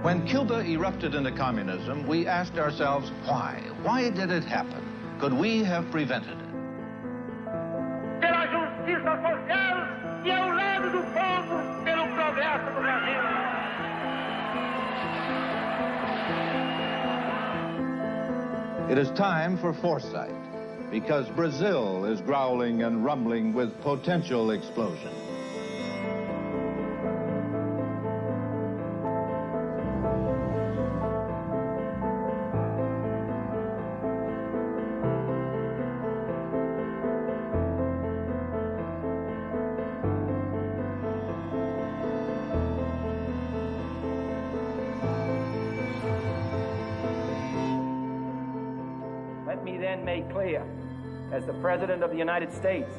When Cuba erupted into communism, we asked ourselves, why? Why did it happen? Could we have prevented it? Pela justiça social e ao lado do povo, pelo progresso do Brasil. It is time for foresight, because Brazil is growling and rumbling with potential explosion. Let me then make clear, as the President of the United States,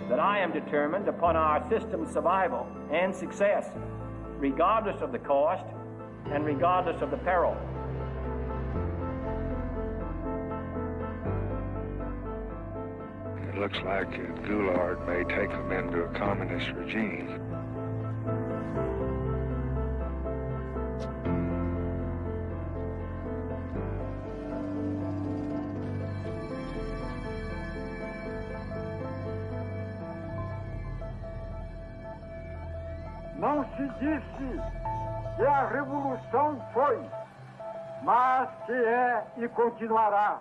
that I am determined upon our system's survival and success, regardless of the cost and regardless of the peril. It looks like Goulart may take them into a communist regime. Não se disse que a revolução foi, mas que é e continuará.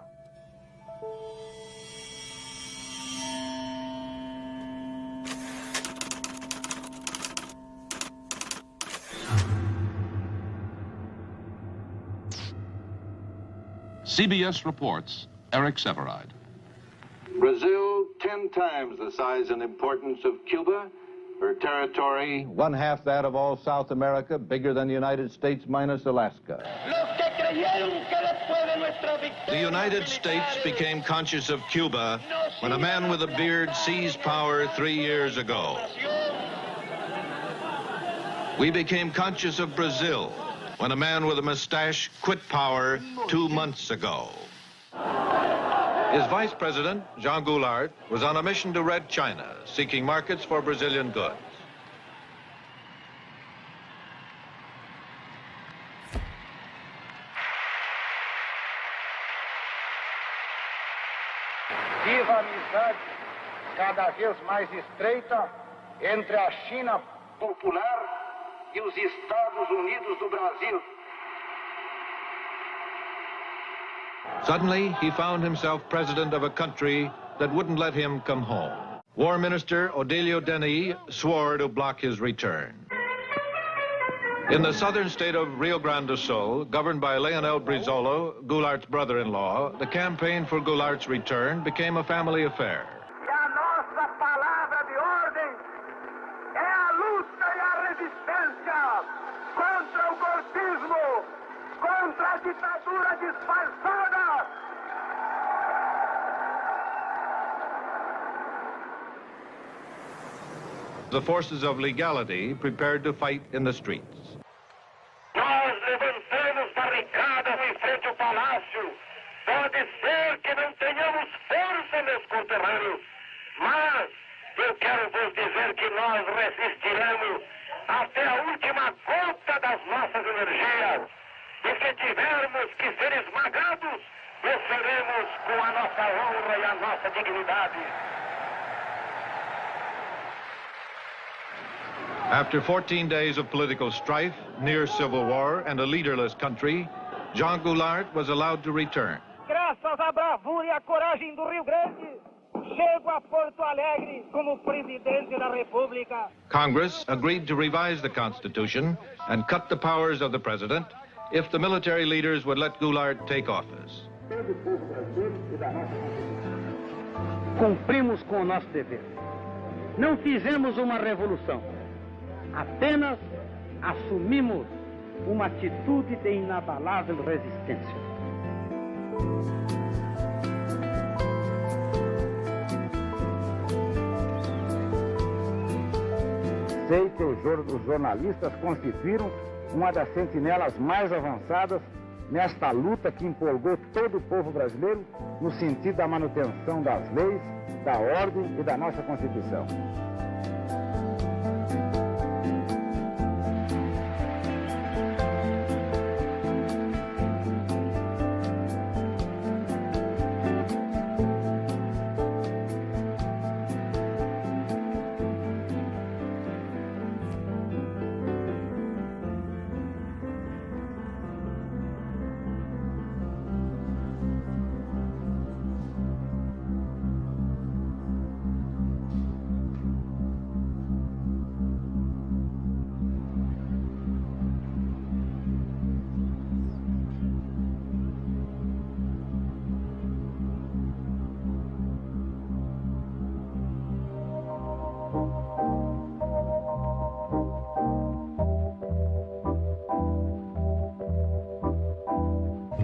CBS reports, Eric Severide. Brazil, 10 times the size and importance of Cuba. Her territory, 1/2 that of all South America, bigger than the United States minus Alaska. The United States became conscious of Cuba when a man with a beard seized power 3 years ago. We became conscious of Brazil when a man with a mustache quit power 2 months ago. His vice president, Jean Goulart, was on a mission to Red China, seeking markets for Brazilian goods. Viva a amizade cada vez mais estreita entre a China popular e os Estados Unidos do Brasil. Suddenly, he found himself president of a country that wouldn't let him come home. War Minister Odilio Denis swore to block his return. In the southern state of Rio Grande do Sul, governed by Leonel Brizola, Goulart's brother-in-law, the campaign for Goulart's return became a family affair. E a nossa palavra de ordem é a luta e a resistência contra o golpismo, contra a ditadura disfarçada. The forces of legality prepared to fight in the streets. Nós levantamos barricadas em frente ao palácio. Pode ser que não tenhamos força, meus conterrâneos, mas eu quero vos dizer que nós resistiremos até a última gota das nossas energias. E se tivermos que ser esmagados, o seremos com a nossa honra e a nossa dignidade. After 14 days of political strife, near civil war, and a leaderless country, Jean Goulart was allowed to return. Graças à bravura e à coragem do Rio Grande, chego a Porto Alegre como presidente da República. Congress agreed to revise the Constitution and cut the powers of the president if the military leaders would let Goulart take office. Cumprimos com o nosso dever. Não fizemos uma revolução. Apenas assumimos uma atitude de inabalável resistência. Sei que os jornalistas constituíram uma das sentinelas mais avançadas nesta luta que empolgou todo o povo brasileiro no sentido da manutenção das leis, da ordem e da nossa Constituição.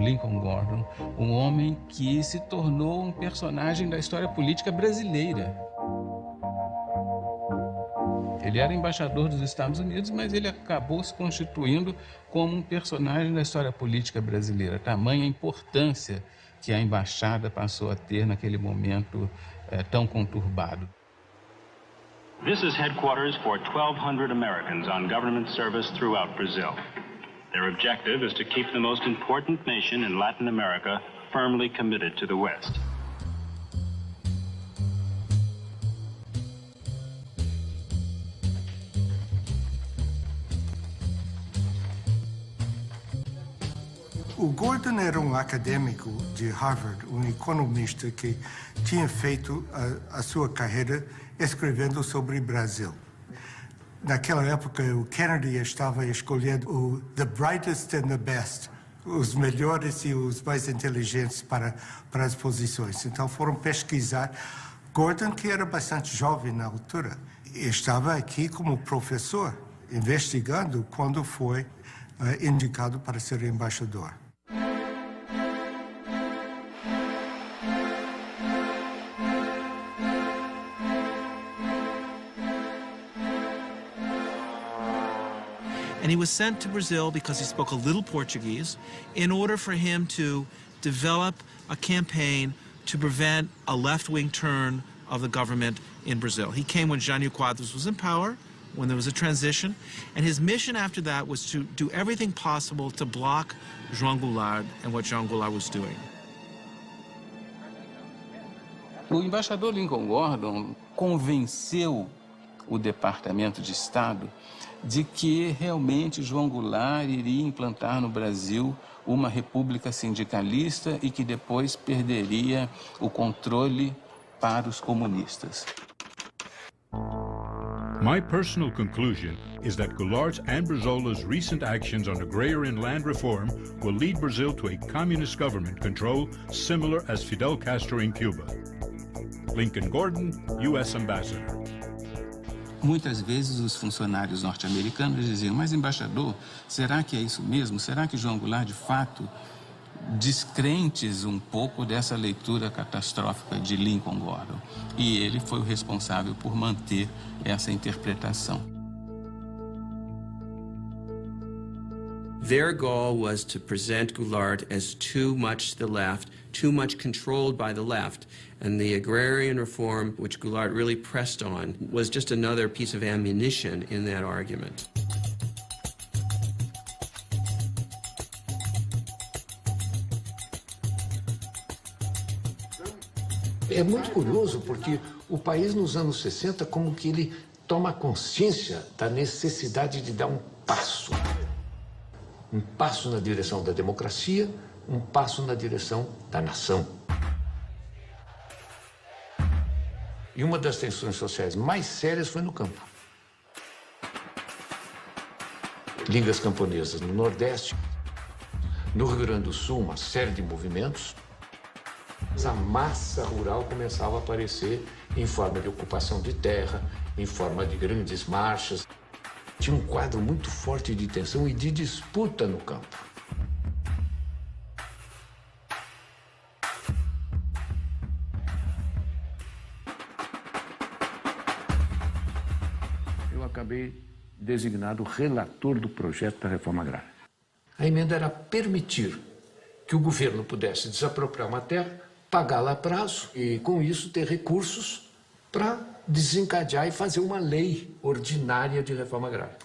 Lincoln Gordon, um homem que se tornou um personagem da história política brasileira. Ele era embaixador dos Estados Unidos, mas ele acabou se constituindo como um personagem da história política brasileira. Tamanha importância que a embaixada passou a ter naquele momento tão conturbado. This is headquarters for 1,200 Americans on government service throughout Brazil. Their objective is to keep the most important nation in Latin America firmly committed to the West. O Gordon era um acadêmico de Harvard, um economista que tinha feito a sua carreira escrevendo sobre o Brasil. Naquela época, o Kennedy estava escolhendo the brightest and the best, os melhores e os mais inteligentes para as posições. Então foram pesquisar. Gordon, que era bastante jovem na altura, estava aqui como professor, investigando quando foi indicado para ser embaixador. And he was sent to Brazil because he spoke a little Portuguese in order for him to develop a campaign to prevent a left-wing turn of the government in Brazil. He came when Jânio Quadros was in power, when there was a transition, and his mission after that was to do everything possible to block João Goulart and what João Goulart was doing. O embaixador Lincoln Gordon convenceu o Departamento de Estado de que realmente João Goulart iria implantar no Brasil uma república sindicalista e que depois perderia o controle para os comunistas. My personal conclusion is that Goulart's and Brizola's recent actions on agrarian land reform will lead Brazil to a communist government control similar as Fidel Castro in Cuba. Lincoln Gordon, U.S. Ambassador. Muitas vezes os funcionários norte-americanos diziam, mas embaixador, será que é isso mesmo? Será que João Goulart, de fato, descrentes um pouco dessa leitura catastrófica de Lincoln Gordon? E ele foi o responsável por manter essa interpretação. Their goal was to present Goulart as too much to the left, too much controlled by the left. And the agrarian reform, which Goulart really pressed on, was just another piece of ammunition in that argument. É muito curioso porque o país nos anos 60 como que ele toma consciência da necessidade de dar um passo na direção da democracia, um passo na direção da nação. E uma das tensões sociais mais sérias foi no campo. Ligas camponesas no Nordeste, no Rio Grande do Sul, uma série de movimentos. A massa rural começava a aparecer em forma de ocupação de terra, em forma de grandes marchas. Tinha um quadro muito forte de tensão e de disputa no campo. Eu acabei designado relator do projeto da reforma agrária. A emenda era permitir que o governo pudesse desapropriar uma terra, pagá-la a prazo e, com isso, ter recursos para desencadear e fazer uma lei ordinária de reforma agrária.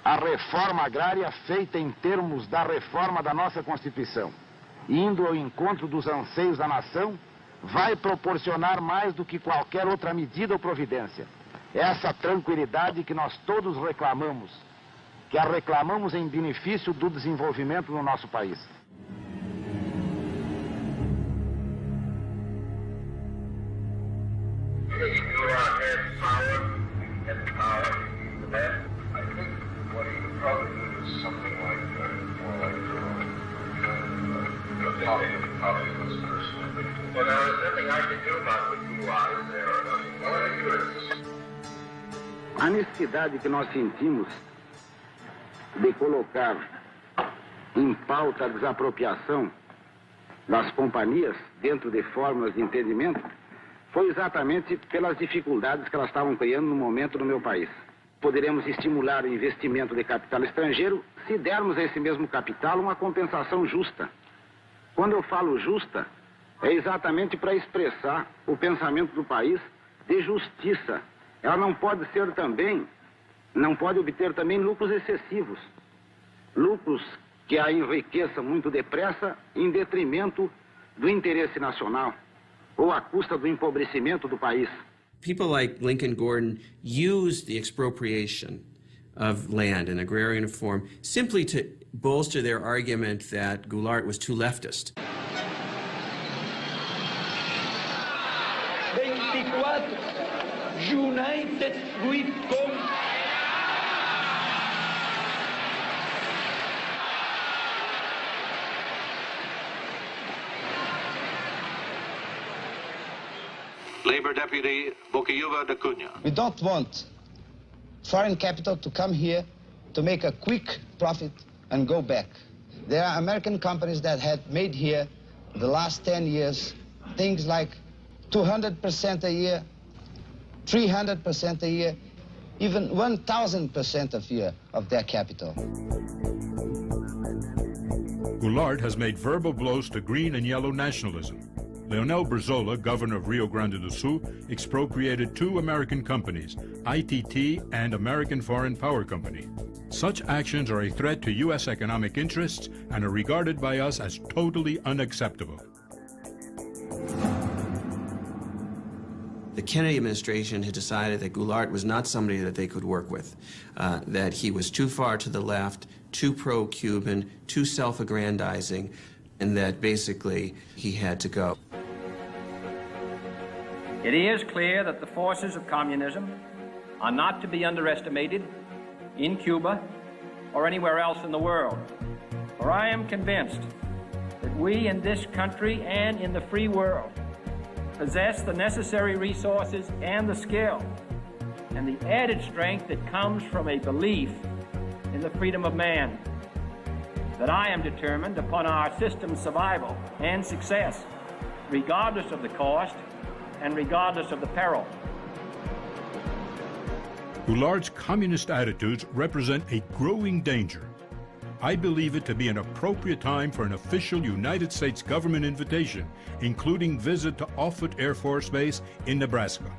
A reforma agrária feita em termos da reforma da nossa Constituição, indo ao encontro dos anseios da nação, vai proporcionar mais do que qualquer outra medida ou providência. Essa tranquilidade que nós todos reclamamos, que a reclamamos em benefício do desenvolvimento no nosso país. A necessidade que nós sentimos de colocar em pauta a desapropriação das companhias dentro de fórmulas de entendimento foi exatamente pelas dificuldades que elas estavam criando no momento no meu país. Poderemos estimular o investimento de capital estrangeiro se dermos a esse mesmo capital uma compensação justa. Quando eu falo justa, é exatamente para expressar o pensamento do país de justiça. Ela não pode obter também lucros excessivos. Lucros que a enriqueçam muito depressa em detrimento do interesse nacional ou à custa do empobrecimento do país. People like Lincoln Gordon used the expropriation of land in agrarian reform simply to bolster their argument that Goulart was too leftist. 24 United we come. Labor Deputy Bokiuva da Cunha. We don't want foreign capital to come here to make a quick profit and go back. There are American companies that had made here the last 10 years things like 200% a year, 300% a year, even 1,000% a year of their capital. Goulart has made verbal blows to green and yellow nationalism. Leonel Brizola, governor of Rio Grande do Sul, expropriated 2 American companies, ITT and American Foreign Power Company. Such actions are a threat to U.S. economic interests and are regarded by us as totally unacceptable. The Kennedy administration had decided that Goulart was not somebody that they could work with, that he was too far to the left, too pro-Cuban, too self-aggrandizing, and that basically he had to go. It is clear that the forces of communism are not to be underestimated in Cuba or anywhere else in the world. For I am convinced that we in this country and in the free world possess the necessary resources and the skill and the added strength that comes from a belief in the freedom of man, that I am determined upon our system's survival and success, regardless of the cost and regardless of the peril. Goulart's communist attitudes represent a growing danger. I believe it to be an appropriate time for an official United States government invitation, including visit to Offutt Air Force Base in Nebraska.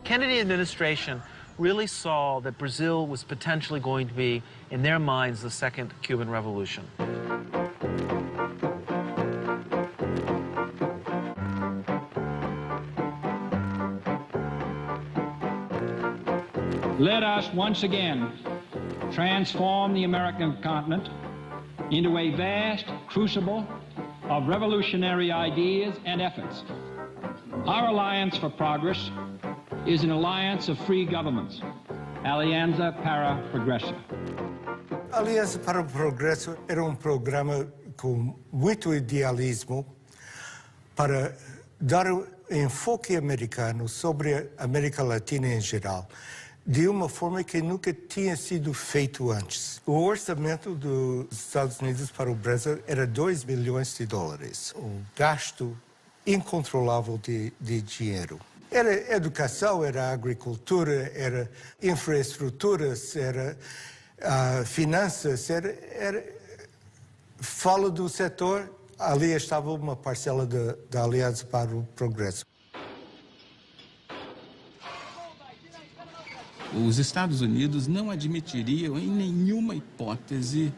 Kennedy administration really saw that Brazil was potentially going to be, in their minds, the second Cuban Revolution. Let us once again transform the American continent into a vast crucible of revolutionary ideas and efforts. Our Alliance for Progress is an alliance of free governments, Alianza para Progresso. Aliança para o Progresso era programa com muito idealismo para dar enfoque americano sobre a América Latina em geral, de uma forma que nunca tinha sido feito antes. O orçamento dos Estados Unidos para o Brasil era $2 bilhões. Um gasto incontrolável de dinheiro. Era educação, era agricultura, era infraestruturas, era finanças, fala do setor, ali estava uma parcela da Aliança para o Progresso. Os Estados Unidos não admitiriam em nenhuma hipótese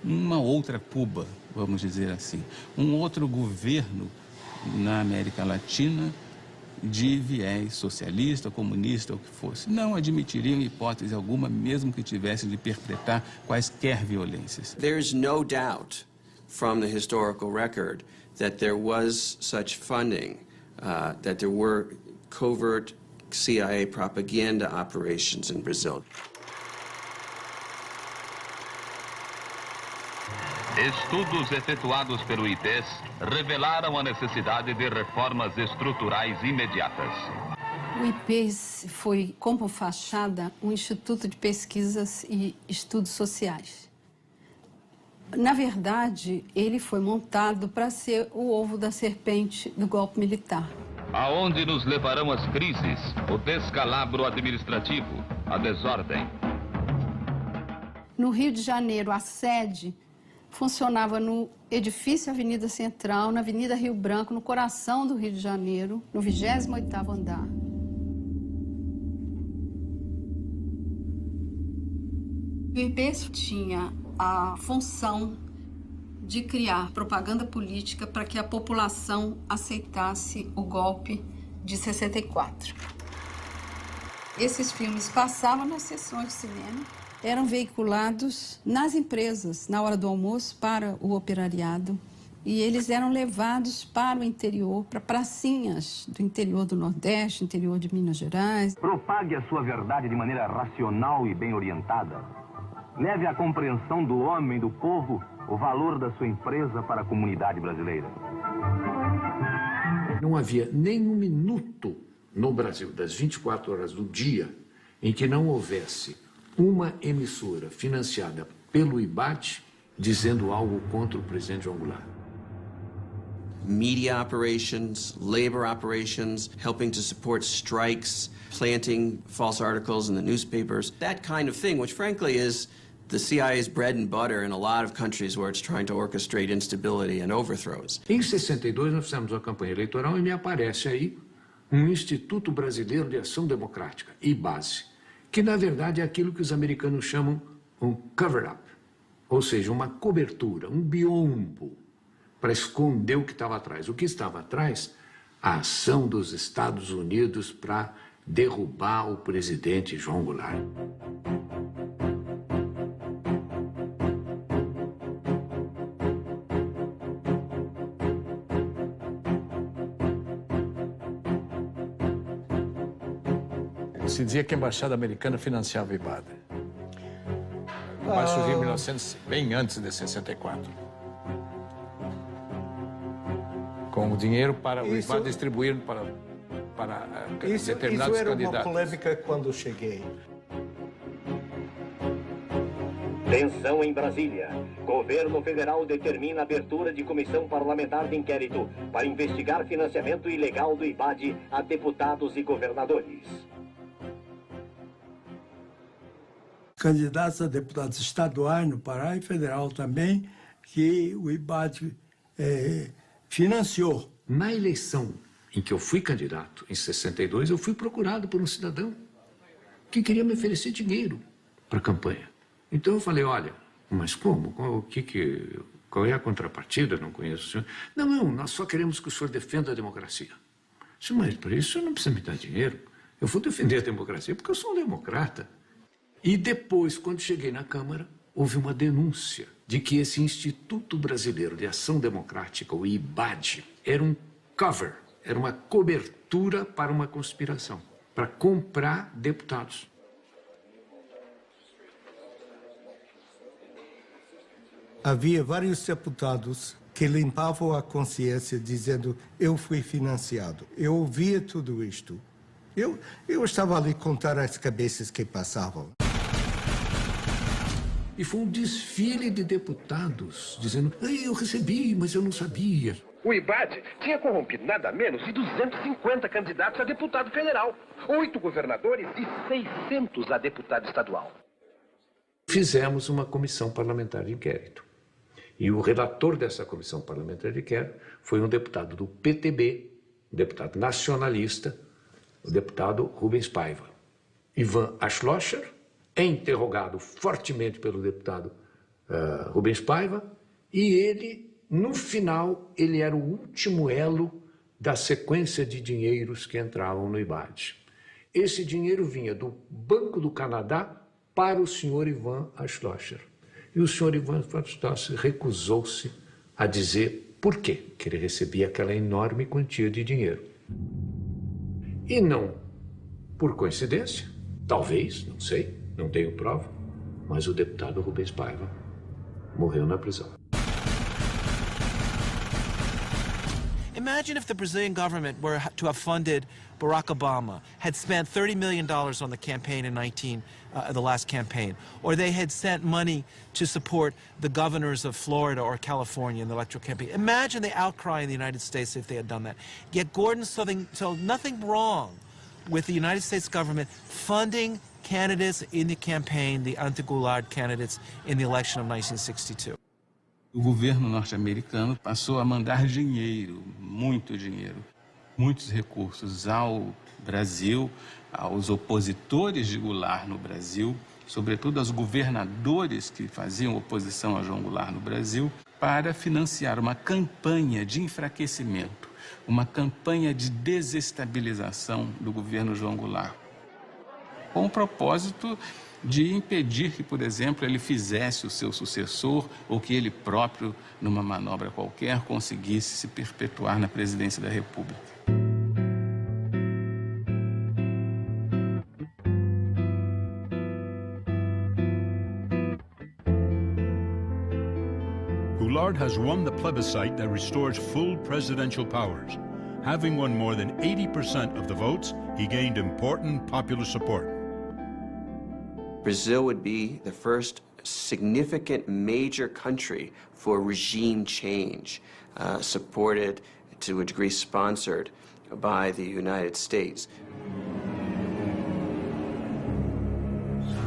uma outra Cuba, vamos dizer assim, um outro governo na América Latina de viés socialista, comunista, ou o que fosse. Não admitiriam hipótese alguma, mesmo que tivessem de perpetrar quaisquer violências. There's no doubt from the historical record that there was such funding, that there were covert CIA propaganda operations in Brazil. Estudos efetuados pelo IPES revelaram a necessidade de reformas estruturais imediatas. O IPES foi, como fachada, um instituto de pesquisas e estudos sociais. Na verdade, ele foi montado para ser o ovo da serpente do golpe militar. Aonde nos levarão as crises, o descalabro administrativo, a desordem. No Rio de Janeiro, a sede funcionava no edifício Avenida Central, na Avenida Rio Branco, no coração do Rio de Janeiro, no 28º andar. O IPES tinha a função de criar propaganda política para que a população aceitasse o golpe de 64. Esses filmes passavam nas sessões de cinema, eram veiculados nas empresas, na hora do almoço, para o operariado. E eles eram levados para o interior, para pracinhas do interior do Nordeste, interior de Minas Gerais. Propague a sua verdade de maneira racional e bem orientada. Leve à compreensão do homem, do povo, o valor da sua empresa para a comunidade brasileira. Não havia nem um minuto no Brasil, das 24 horas do dia, em que não houvesse uma emissora financiada pelo IBAT dizendo algo contra o presidente João Goulart. Media operations, labor operations, helping to support strikes, planting false articles in the newspapers, that kind of thing, which frankly is the CIA's bread and butter in a lot of countries where it's trying to orchestrate instability and overthrows. Em 62 nós fizemos uma campanha eleitoral e me aparece aí um Instituto Brasileiro de Ação Democrática, IBASE, que na verdade é aquilo que os americanos chamam um cover-up, ou seja, uma cobertura, um biombo, para esconder o que estava atrás. O que estava atrás? A ação dos Estados Unidos para derrubar o presidente João Goulart. Se dizia que a embaixada americana financiava o IBAD. Mas surgiu em 1900, bem antes de 64. Com o dinheiro para o IBAD distribuir para determinados isso era candidatos. Uma polêmica quando cheguei. Tensão em Brasília. Governo federal determina a abertura de comissão parlamentar de inquérito para investigar financiamento ilegal do IBAD a deputados e governadores. Candidatos a deputados estaduais no Pará e federal também, que o IBAD financiou. Na eleição em que eu fui candidato, em 62, eu fui procurado por um cidadão que queria me oferecer dinheiro para a campanha. Então eu falei, olha, mas como? Qual é a contrapartida? Não conheço o senhor. Não, nós só queremos que o senhor defenda a democracia. Eu disse, mas por isso o senhor não precisa me dar dinheiro. Eu vou defender a democracia porque eu sou um democrata. E depois, quando cheguei na Câmara, houve uma denúncia de que esse Instituto Brasileiro de Ação Democrática, o IBAD, era um cover, era uma cobertura para uma conspiração, para comprar deputados. Havia vários deputados que limpavam a consciência dizendo, eu fui financiado. Eu ouvia tudo isto. Eu estava ali a contar as cabeças que passavam. E foi um desfile de deputados dizendo, eu recebi, mas eu não sabia. O IBAD tinha corrompido nada menos de 250 candidatos a deputado federal, 8 governadores e 600 a deputado estadual. Fizemos uma comissão parlamentar de inquérito. E o relator dessa comissão parlamentar de inquérito foi um deputado do PTB, um deputado nacionalista, o deputado Rubens Paiva. Ivan Ashlocher é interrogado fortemente pelo deputado Rubens Paiva, e ele, no final, ele era o último elo da sequência de dinheiros que entravam no IBAD. Esse dinheiro vinha do Banco do Canadá para o senhor Ivan Schloesser. E o senhor Ivan Schloesser recusou-se a dizer por quê que ele recebia aquela enorme quantia de dinheiro. E não por coincidência, talvez, não sei, não tenho prova, mas o deputado Rubens Paiva morreu na prisão. Imagine if the Brazilian government were to have funded Barack Obama, had spent $30 million on the campaign in the last campaign, or they had sent money to support the governors of Florida or California in the electoral campaign. Imagine the outcry in the United States if they had done that. Yet Gordon saw nothing wrong with the United States government funding candidates in the campaign, the anti-Goulart candidates in the election of 1962. O governo norte-americano passou a mandar dinheiro, muito dinheiro, muitos recursos ao Brasil, aos opositores de Goulart no Brasil, sobretudo aos governadores que faziam oposição a João Goulart no Brasil, para financiar uma campanha de enfraquecimento, uma campanha de desestabilização do governo João Goulart, com o propósito de impedir que, por exemplo, ele fizesse o seu sucessor ou que ele próprio, numa manobra qualquer, conseguisse se perpetuar na presidência da República. Goulart has won the plebiscite that restores full presidential powers. Having won more than 80% of the votes, he gained important popular support. Brazil would be the first significant major country for regime change, supported, to a degree sponsored, by the United States.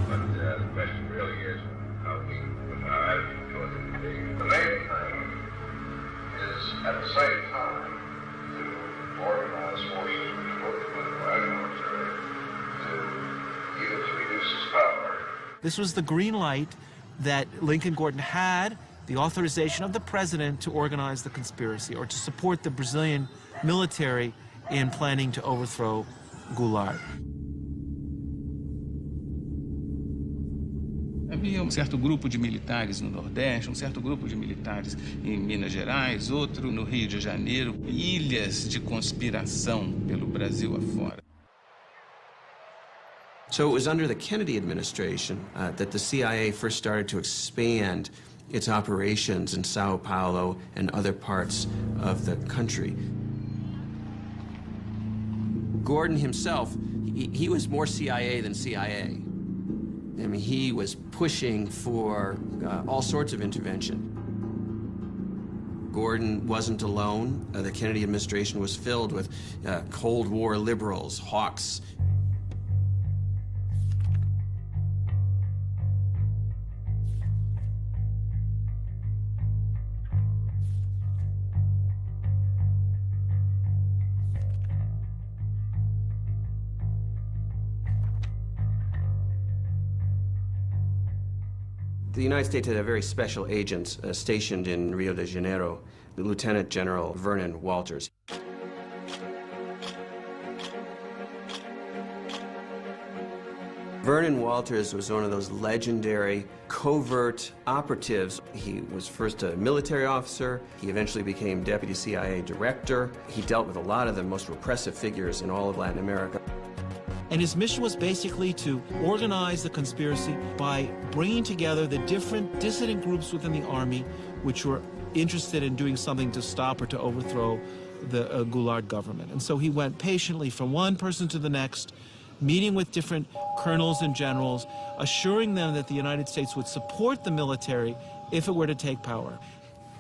But the question really is how we put our attitude towards it. The main thing is, at the same time, to organize forces which work with the white military to use to reduce its power. This was the green light that Lincoln Gordon had, the authorization of the president to organize the conspiracy or to support the Brazilian military in planning to overthrow Goulart. Havia certo grupo de militares no Nordeste, certo grupo de militares em Minas Gerais, outro no Rio de Janeiro, ilhas de conspiração pelo Brasil afora. So it was under the Kennedy administration that the CIA first started to expand its operations in Sao Paulo and other parts of the country. Gordon himself, he was more CIA than CIA. I mean, he was pushing for all sorts of intervention. Gordon wasn't alone. The Kennedy administration was filled with Cold War liberals, hawks. The United States had a very special agent stationed in Rio de Janeiro, the Lieutenant General Vernon Walters. Vernon Walters was one of those legendary covert operatives. He was first a military officer. He eventually became deputy CIA director. He dealt with a lot of the most repressive figures in all of Latin America. And his mission was basically to organize the conspiracy by bringing together the different dissident groups within the army which were interested in doing something to stop or to overthrow the Goulart government. And so he went patiently from one person to the next, meeting with different colonels and generals, assuring them that the United States would support the military if it were to take power.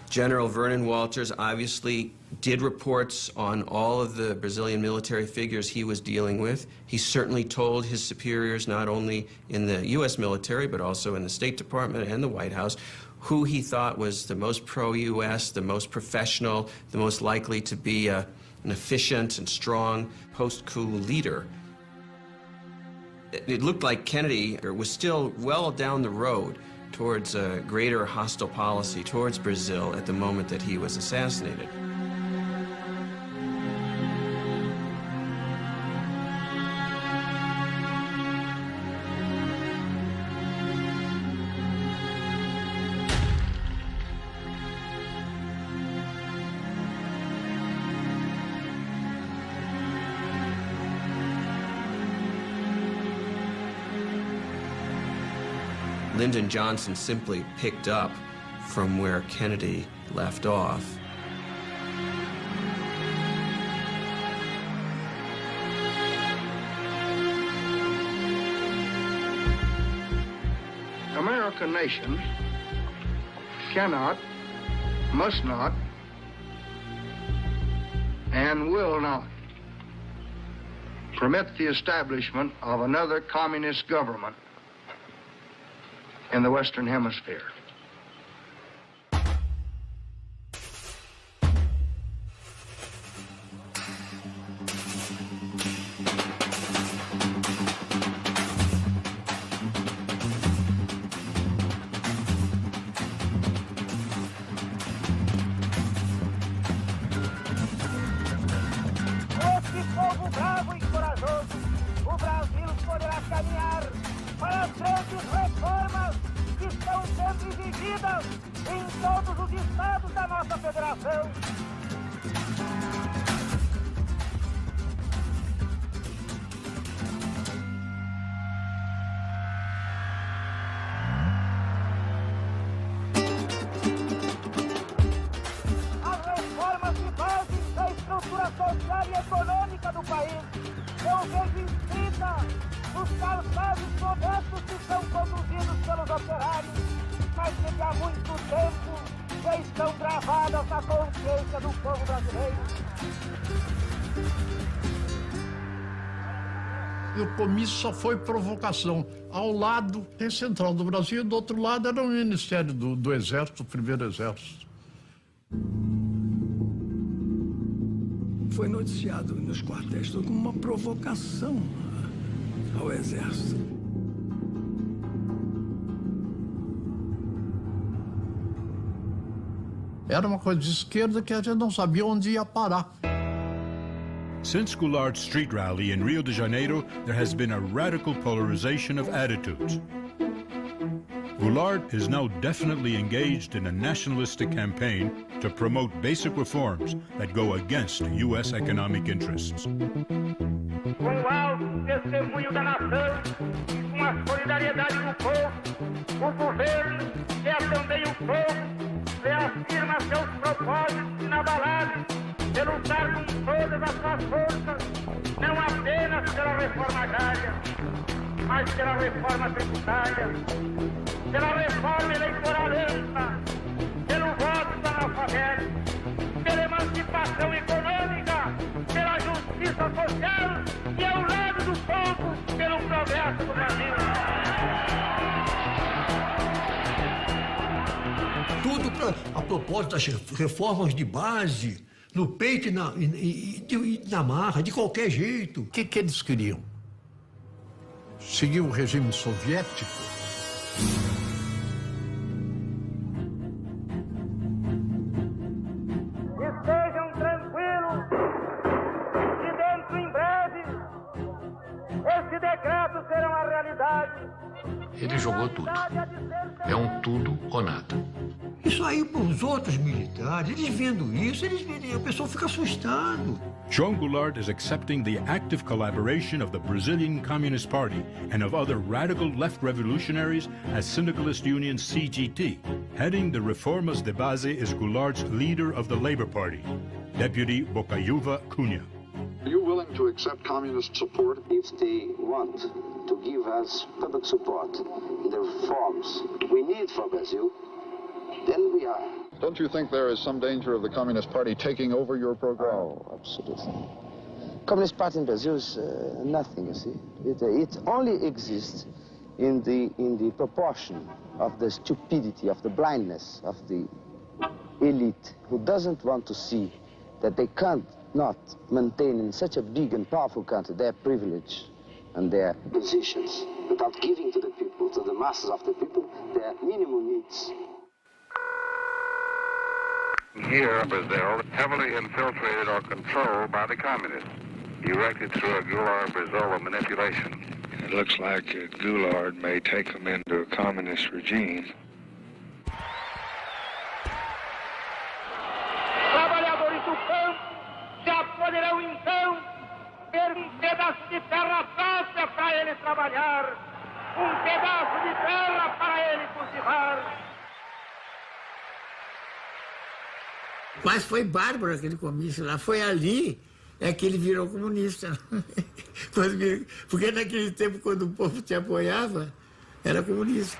General Vernon Walters obviously did reports on all of the Brazilian military figures he was dealing with. He certainly told his superiors, not only in the U.S. military, but also in the State Department and the White House, who he thought was the most pro-U.S., the most professional, the most likely to be an efficient and strong post-coup leader. It looked like Kennedy was still well down the road towards a greater hostile policy towards Brazil at the moment that he was assassinated. Lyndon Johnson simply picked up from where Kennedy left off. American nation cannot, must not, and will not permit the establishment of another communist government in the Western Hemisphere. E o comício só foi provocação. Ao lado tem Central do Brasil, do outro lado era o Ministério do Exército, o Primeiro Exército. Foi noticiado nos quartéis como uma provocação ao Exército. Era uma coisa de esquerda que a gente não sabia onde ia parar. Since Goulard's street rally in Rio de Janeiro, there has been a radical polarization of attitudes. Goulard is now definitely engaged in a nationalistic campaign to promote basic reforms that go against U.S. economic interests. Com o alto testemunho da nação, com a solidariedade do povo, o governo, que é também o povo, reafirma seus propósitos inabaláveis de lutar com todas as suas forças, não apenas pela reforma agrária, mas pela reforma tributária, pela reforma eleitoral ampla, pelo voto dos analfabetos, pela emancipação econômica, pela justiça social e ao lado do povo, pelo progresso do Brasil. Tudo a propósito das reformas de base, no peito e na marra, de qualquer jeito. O que eles queriam? Seguir o regime soviético? Estejam tranquilos que dentro em breve esse decreto será uma realidade. Ele jogou tudo. É um tudo ou nada. Isso aí para os outros militares, eles vendo isso, a pessoa fica assustado. João Goulart is accepting the active collaboration of the Brazilian Communist Party and of other radical left revolutionaries as Syndicalist Union CGT. Heading the Reformas de Base is Goulart's leader of the Labor Party, Deputy Bocaiúva Cunha. Are you willing to accept communist support? If they want to give us public support in the reforms we need for Brazil, then we are. Don't you think there is some danger of the Communist Party taking over your program? Oh, absolutely. Communist Party in Brazil is nothing, you see. It only exists in the proportion of the stupidity, of the blindness of the elite who doesn't want to see that they can't not maintain in such a big and powerful country their privilege and their positions without giving to the people, to the masses of the people, their minimum needs. Here, Brazil, heavily infiltrated or controlled by the communists, directed through a Goulart-Brizola manipulation. It looks like Goulart may take them into a communist regime. Trabalhadores do campo já poderão então ter um pedaço de terra própria para eles trabalhar. pedaço de terra para ele cultivar. Mas foi bárbaro aquele comício lá. Foi ali que ele virou comunista. Porque naquele tempo, quando o povo te apoiava, era comunista.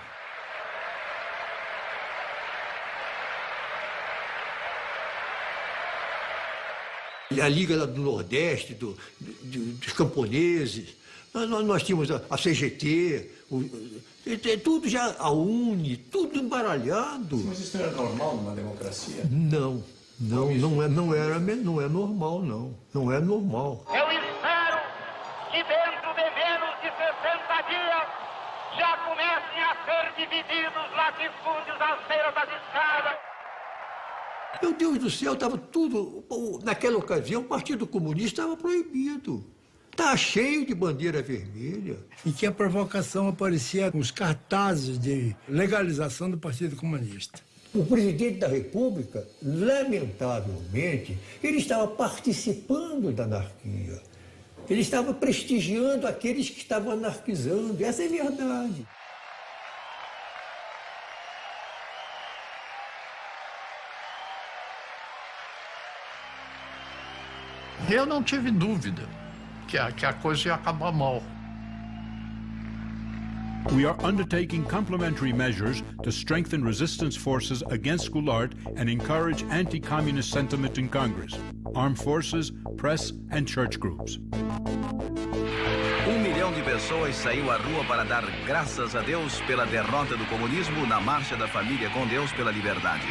A Liga do Nordeste, dos camponeses, nós tínhamos a CGT, tudo já, a UNE, tudo embaralhado. Mas isso não é normal numa democracia? Não é normal, não. Não é normal. Eu espero que dentro de menos de 60 dias já comecem a ser divididos latifúndios às beiras das escadas. Meu Deus do céu, estava tudo... Naquela ocasião, o Partido Comunista estava proibido. Estava cheio de bandeira vermelha. E que a provocação aparecia com os cartazes de legalização do Partido Comunista. O presidente da República, lamentavelmente, ele estava participando da anarquia. Ele estava prestigiando aqueles que estavam anarquizando. Essa é a verdade. Eu não tive dúvida que a coisa ia acabar mal. We are undertaking complementary measures to strengthen resistance forces against Goulart and encourage anti-communist sentiment in Congress, armed forces, press and church groups. 1 milhão de pessoas saiu à rua para dar graças a Deus pela derrota do comunismo na Marcha da Família com Deus pela Liberdade.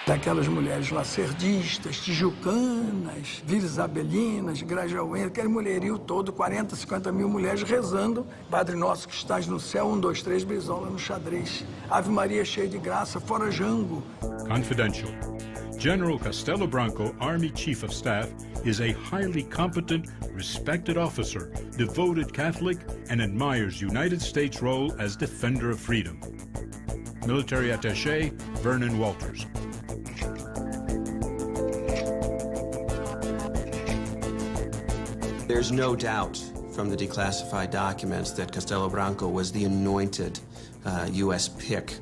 Daquelas mulheres lacerdistas, tijucanas, Vila Isabelinas, Grajaú, aquele mulherio todo, 40, 50 mil mulheres rezando. Padre Nosso que estás no céu, 1, 2, 3, brisola no xadrez. Ave Maria cheia de graça, fora Jango. Confidential. General Castelo Branco, Army Chief of Staff, is a highly competent, respected officer, devoted Catholic, and admires United States' role as defender of freedom. Military Attaché, Vernon Walters. There's no doubt from the declassified documents that Castelo Branco was the anointed U.S. pick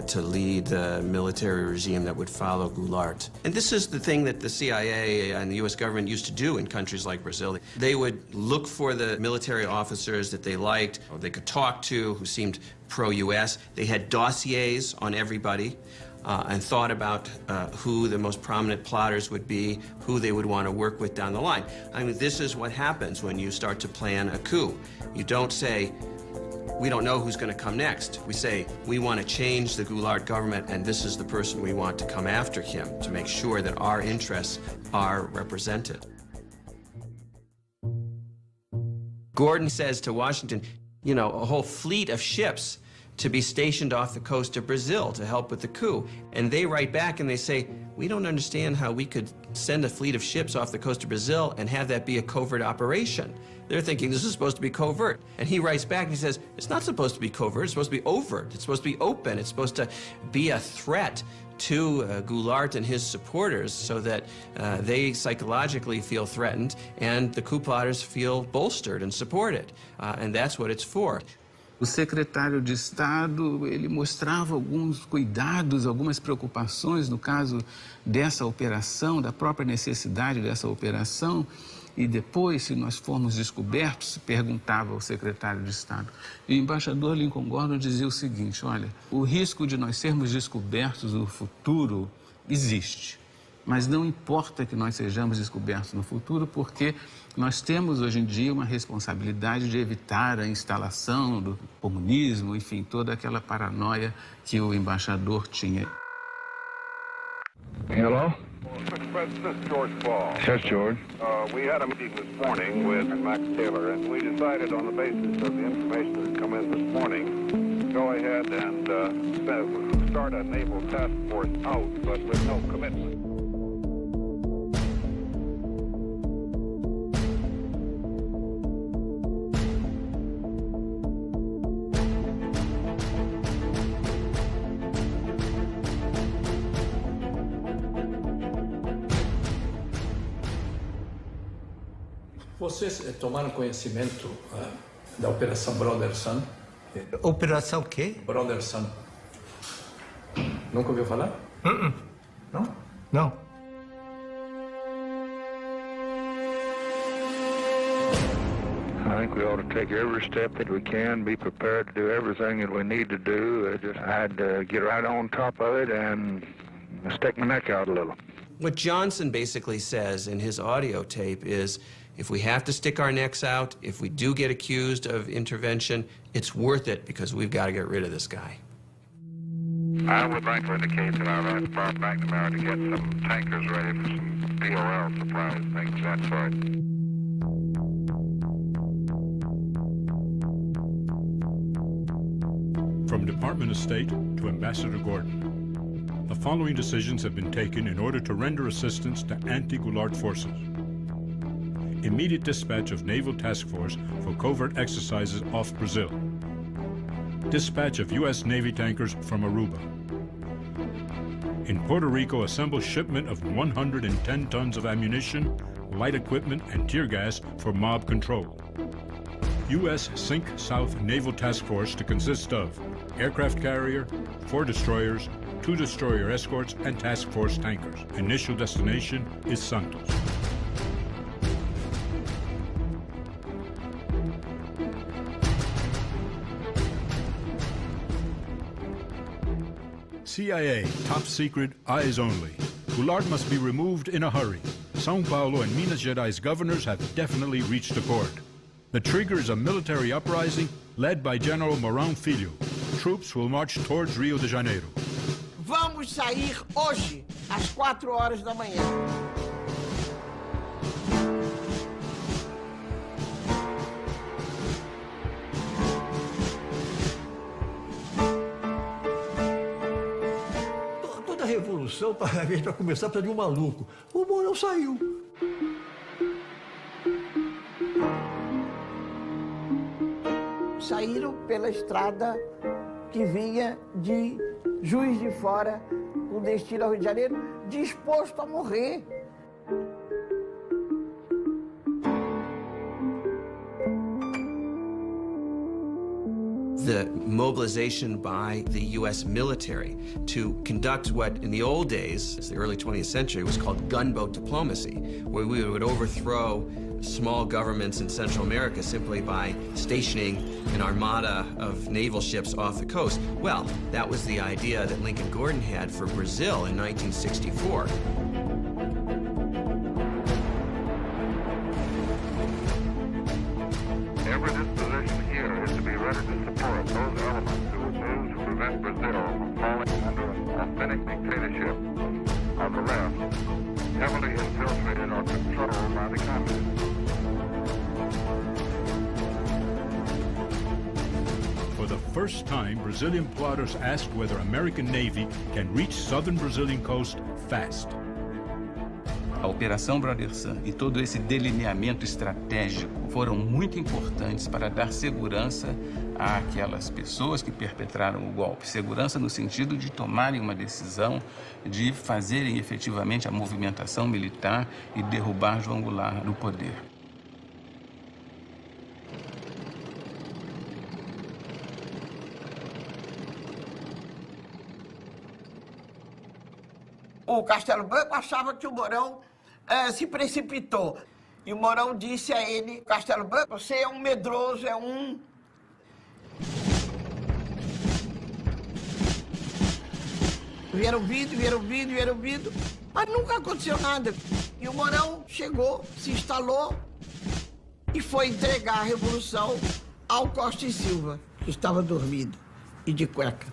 to lead the military regime that would follow Goulart. And this is the thing that the CIA and the U.S. government used to do in countries like Brazil. They would look for the military officers that they liked or they could talk to who seemed pro-U.S. They had dossiers on everybody. And thought about who the most prominent plotters would be, who they would want to work with down the line. I mean, this is what happens when you start to plan a coup. You don't say, we don't know who's going to come next. We say, we want to change the Goulart government, and this is the person we want to come after him to make sure that our interests are represented. Gordon says to Washington, you know, a whole fleet of ships to be stationed off the coast of Brazil to help with the coup. And they write back and they say, we don't understand how we could send a fleet of ships off the coast of Brazil and have that be a covert operation. They're thinking this is supposed to be covert. And he writes back and he says, it's not supposed to be covert, it's supposed to be overt, it's supposed to be open, it's supposed to be a threat to Goulart and his supporters so that they psychologically feel threatened and the coup plotters feel bolstered and supported. And that's what it's for. O secretário de Estado, ele mostrava alguns cuidados, algumas preocupações no caso dessa operação, da própria necessidade dessa operação. E depois, se nós formos descobertos, se perguntava ao secretário de Estado. E o embaixador Lincoln Gordon dizia o seguinte, olha, o risco de nós sermos descobertos no futuro existe. Mas não importa que nós sejamos descobertos no futuro, porque nós temos hoje em dia uma responsabilidade de evitar a instalação do comunismo, enfim, toda aquela paranoia que o embaixador tinha. Hello? This is George Ball. Yes, George. We had a meeting this morning with Max Taylor, and we decided on the basis of the information that's come in this morning, go ahead and start a naval task force out, but with no commitment. Vocês tomaram conhecimento da Operação Brother Sun? Operação o quê? Brother Sun. Nunca ouviu falar? Não? Não. I think we ought to take every step that we can, be prepared to do everything that we need to do. I'd get right on top of it and stick my neck out a little. What Johnson basically says in his audio tape is, if we have to stick our necks out, if we do get accused of intervention, it's worth it because we've got to get rid of this guy. I would like to indicate that I'd like far back tomorrow to get some tankers ready for some POL supplies, things of that sort. From Department of State to Ambassador Gordon, the following decisions have been taken in order to render assistance to anti-Goulart forces. Immediate dispatch of Naval Task Force for covert exercises off Brazil. Dispatch of U.S. Navy tankers from Aruba. In Puerto Rico, assemble shipment of 110 tons of ammunition, light equipment, and tear gas for mob control. U.S. Sink South Naval Task Force to consist of aircraft carrier, 4 destroyers, 2 destroyer escorts, and task force tankers. Initial destination is Santos. CIA, top secret, eyes only. Goulart must be removed in a hurry. São Paulo and Minas Gerais governors have definitely reached accord. The trigger is a military uprising led by General Mourão Filho. Troops will march towards Rio de Janeiro. Vamos sair hoje, às 4 horas da manhã. Toda revolução, para começar, precisa de um maluco. O Mourão saiu. Saíram pela estrada que vinha de Juiz de Fora, com destino ao Rio de Janeiro, disposto a morrer. The mobilization by the U.S. military to conduct what in the old days, the early 20th century, was called gunboat diplomacy, where we would overthrow small governments in Central America simply by stationing an armada of naval ships off the coast. Well, that was the idea that Lincoln Gordon had for Brazil in 1964. Every disposition here is to be ready to support those elements who would move to prevent Brazil from falling under an authentic dictatorship of the left, heavily infiltrated or controlled by the communists. For the first time, Brazilian plotters asked whether American Navy can reach southern Brazilian coast fast. A Operação Brother Sun e todo esse delineamento estratégico foram muito importantes para dar segurança àquelas pessoas que perpetraram o golpe. Segurança no sentido de tomarem uma decisão, de fazerem efetivamente a movimentação militar e derrubar João Goulart do poder. O Castelo Branco achava que o Mourão se precipitou. E o Mourão disse a ele, Castelo Branco, você é um medroso, é um... Vieram vindo, mas nunca aconteceu nada. E o Mourão chegou, se instalou e foi entregar a Revolução ao Costa e Silva, que estava dormindo e de cueca.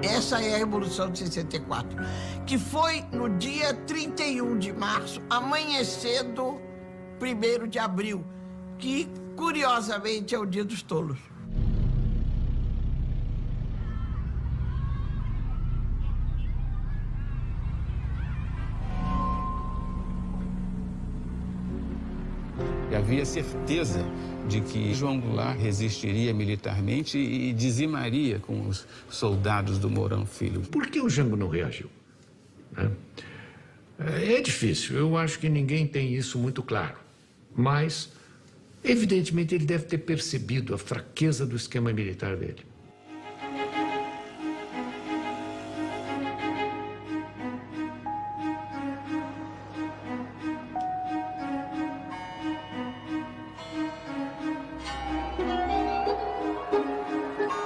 Essa é a Revolução de 64, que foi no dia 31 de março, amanhecendo 1º de abril, que, curiosamente, é o Dia dos Tolos. E havia certeza de que João Goulart resistiria militarmente e dizimaria com os soldados do Mourão Filho. Por que o Jango não reagiu? É difícil, eu acho que ninguém tem isso muito claro. Mas, evidentemente, ele deve ter percebido a fraqueza do esquema militar dele.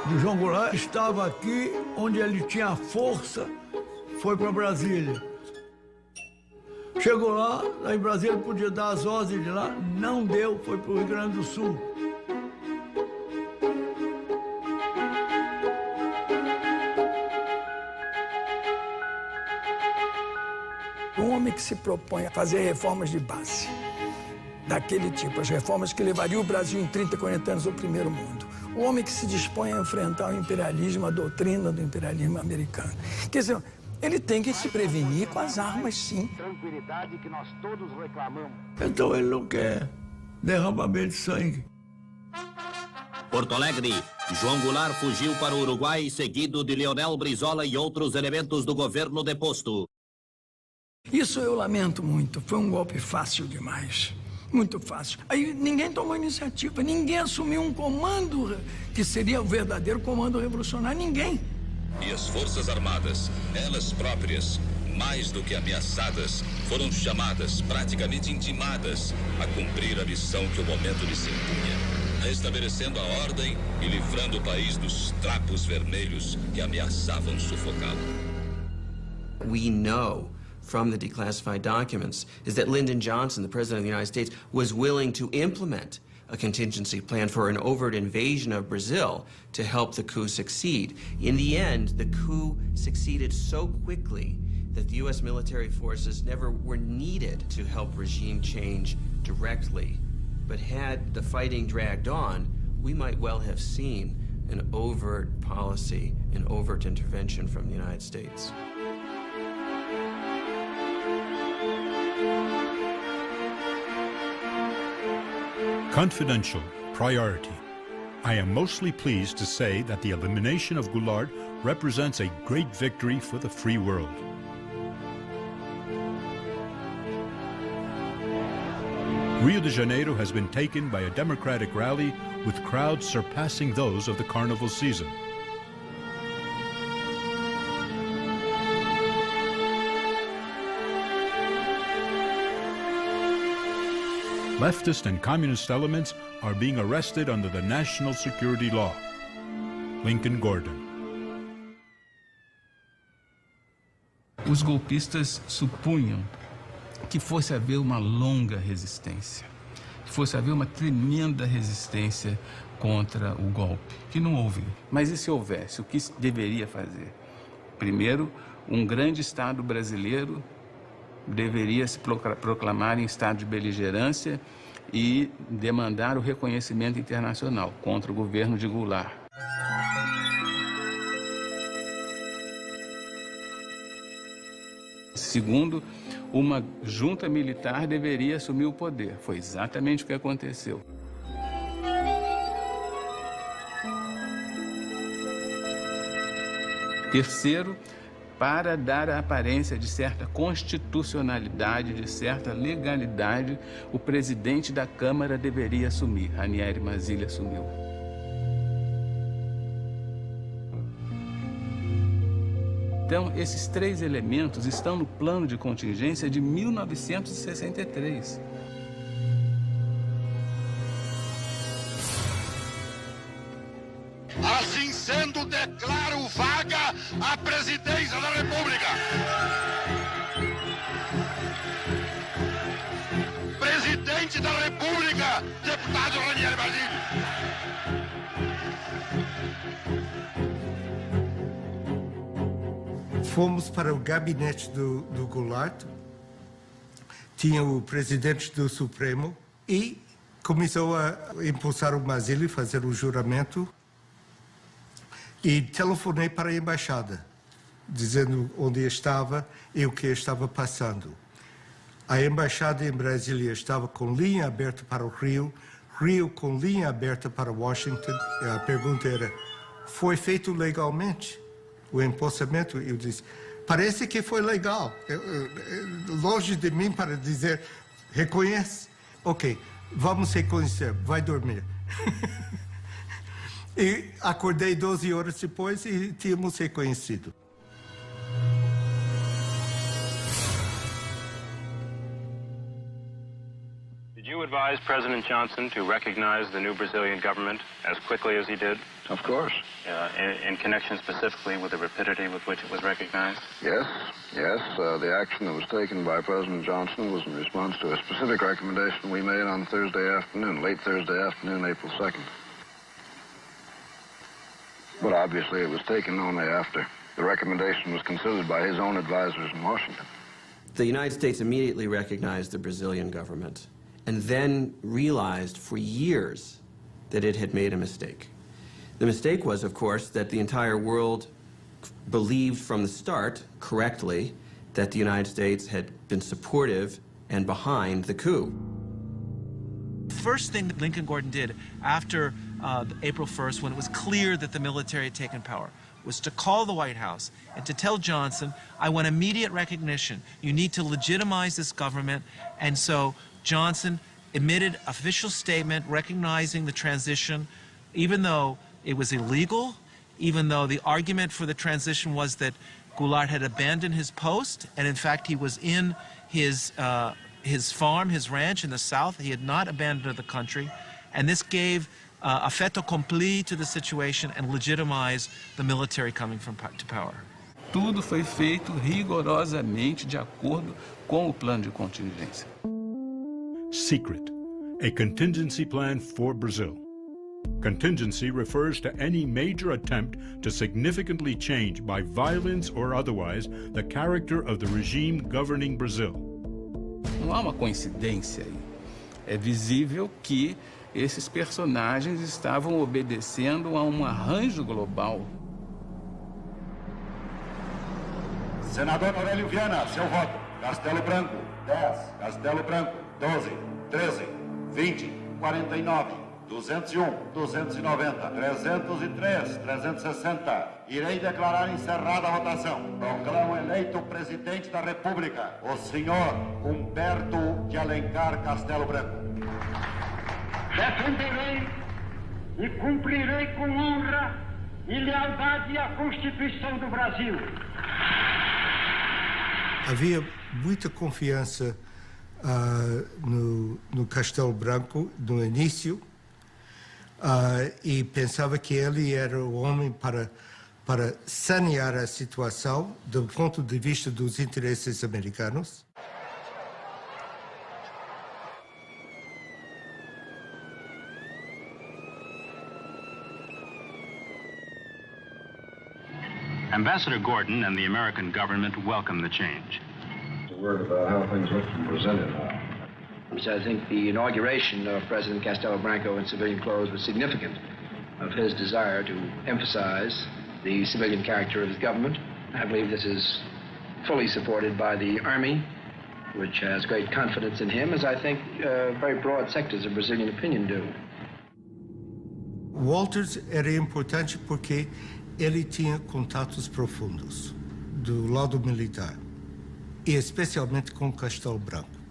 O João Goulart estava aqui onde ele tinha força, foi para Brasília. Chegou lá em Brasília podia dar as ordens de lá, não deu, foi para o Rio Grande do Sul. Um homem que se propõe a fazer reformas de base, daquele tipo, as reformas que levariam o Brasil em 30, 40 anos ao primeiro mundo. O homem que se dispõe a enfrentar o imperialismo, a doutrina do imperialismo americano. Quer dizer, ele tem que se prevenir com as armas, sim. Tranquilidade que nós todos reclamamos. Então ele não quer derramamento de sangue. Porto Alegre, João Goulart fugiu para o Uruguai, seguido de Leonel Brizola e outros elementos do governo deposto. Isso eu lamento muito. Foi um golpe fácil demais. Muito fácil. Aí ninguém tomou iniciativa, ninguém assumiu um comando que seria o verdadeiro comando revolucionário, ninguém. E as Forças Armadas, elas próprias, mais do que ameaçadas, foram chamadas, praticamente intimadas, a cumprir a missão que o momento lhes impunha, restabelecendo a ordem e livrando o país dos trapos vermelhos que ameaçavam sufocá-lo. We know from the declassified documents is that Lyndon Johnson, the President of the United States, was willing to implement a contingency plan for an overt invasion of Brazil to help the coup succeed. In the end, the coup succeeded so quickly that the U.S. military forces never were needed to help regime change directly. But had the fighting dragged on, we might well have seen an overt policy, an overt intervention from the United States. Confidential, priority. I am mostly pleased to say that the elimination of Goulart represents a great victory for the free world. Rio de Janeiro has been taken by a democratic rally with crowds surpassing those of the carnival season. Leftist and communist elements are being arrested under the national security law. Lincoln Gordon. Os golpistas supunham que fosse haver uma longa resistência, que fosse haver uma tremenda resistência contra o golpe, que não houve. Mas e se houvesse? O que deveria fazer? Primeiro, um grande Estado brasileiro deveria se proclamar em estado de beligerância e demandar o reconhecimento internacional contra o governo de Goulart. Segundo, uma junta militar deveria assumir o poder. Foi exatamente o que aconteceu. Terceiro, para dar a aparência de certa constitucionalidade, de certa legalidade, o presidente da Câmara deveria assumir. Ranieri Mazzilli assumiu. Então, esses três elementos estão no plano de contingência de 1963. Assim sendo, declaro vaga a presidência da República. Presidente da República, deputado Ranieri Mazzilli. Fomos para o gabinete do Goulart, tinha o presidente do Supremo e começou a impulsar o Mazzilli, fazer o juramento. E telefonei para a embaixada, dizendo onde estava e o que estava passando. A embaixada em Brasília estava com linha aberta para o Rio, Rio com linha aberta para Washington. A pergunta era, foi feito legalmente o empossamento? Eu disse, parece que foi legal. Longe de mim para dizer, reconhece? Ok, vamos reconhecer, vai dormir. E acordei 12 horas depois e tínhamos reconhecido. Did you advise President Johnson to recognize the new Brazilian government as quickly as he did? Of course. In connection specifically with the rapidity with which it was recognized? Yes. The action that was taken by President Johnson was in response to a specific recommendation we made on Thursday afternoon, late Thursday afternoon, April 2nd. But obviously it was taken only after the recommendation was considered by his own advisors in Washington. The United States immediately recognized the Brazilian government and then realized for years that it had made a mistake. The mistake was, of course, that the entire world believed from the start, correctly, that the United States had been supportive and behind the coup. The first thing that Lincoln Gordon did after April 1st, when it was clear that the military had taken power, was to call the White House and to tell Johnson, I want immediate recognition. You need to legitimize this government. And so Johnson emitted an official statement recognizing the transition, even though it was illegal, even though the argument for the transition was that Goulart had abandoned his post, and in fact he was in his farm, his ranch in the South. He had not abandoned the country, and this gave a fait accompli to the situation and legitimized the military coming to power. Tudo foi feito rigorosamente de acordo com o plano de contingência. Secret, a contingency plan for Brazil. Contingency refers to any major attempt to significantly change by violence or otherwise the character of the regime governing Brazil. Não há uma coincidência aí. É visível que esses personagens estavam obedecendo a um arranjo global. Senador Aurélio Viana, seu voto. Castelo Branco, 10. Castelo Branco, 12. 13. 20. 49. 201, 290, 303, 360. Irei declarar encerrada a votação. Proclamo eleito presidente da República, o senhor Humberto de Alencar Castelo Branco. Defenderei e cumprirei com honra e lealdade a Constituição do Brasil. Havia muita confiança no Castelo Branco no início. E pensava que ele era o homem para sanear a situação do ponto de vista dos interesses americanos. Ambassador Gordon and the American government welcome the change. A word about how things look from Brazil now. So I think the inauguration of President Castelo Branco in civilian clothes was significant of his desire to emphasize the civilian character of his government. I believe this is fully supported by the Army, which has great confidence in him, as I think very broad sectors of Brazilian opinion do. Walters era importante porque ele tinha contatos profundos do lado militar, e especialmente com Castelo Branco.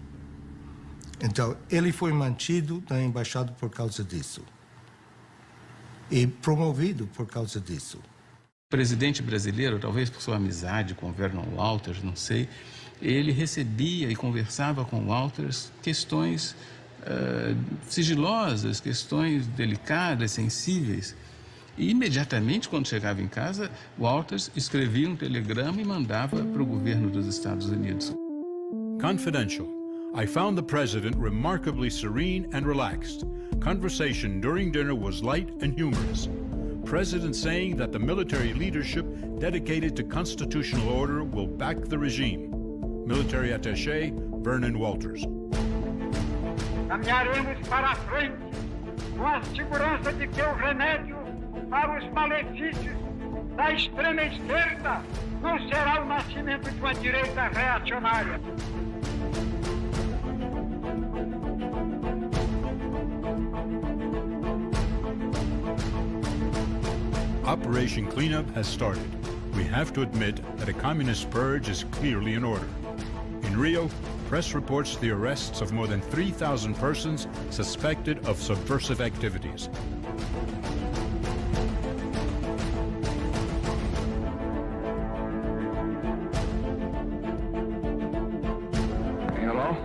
Então, ele foi mantido na embaixada por causa disso. E promovido por causa disso. O presidente brasileiro, talvez por sua amizade com o Vernon Walters, não sei, ele recebia e conversava com Walters questões sigilosas, questões delicadas, sensíveis. E imediatamente, quando chegava em casa, Walters escrevia um telegrama e mandava para o governo dos Estados Unidos. Confidential. I found the president remarkably serene and relaxed. Conversation during dinner was light and humorous. President saying that the military leadership dedicated to constitutional order will back the regime. Military attaché Vernon Walters. Caminharemos para a frente com a segurança de que o remédio para os malefícios da extrema esquerda não será o nascimento de uma direita reacionária. Operation Cleanup has started. We have to admit that a communist purge is clearly in order. In Rio, press reports the arrests of more than 3,000 persons suspected of subversive activities. Hello?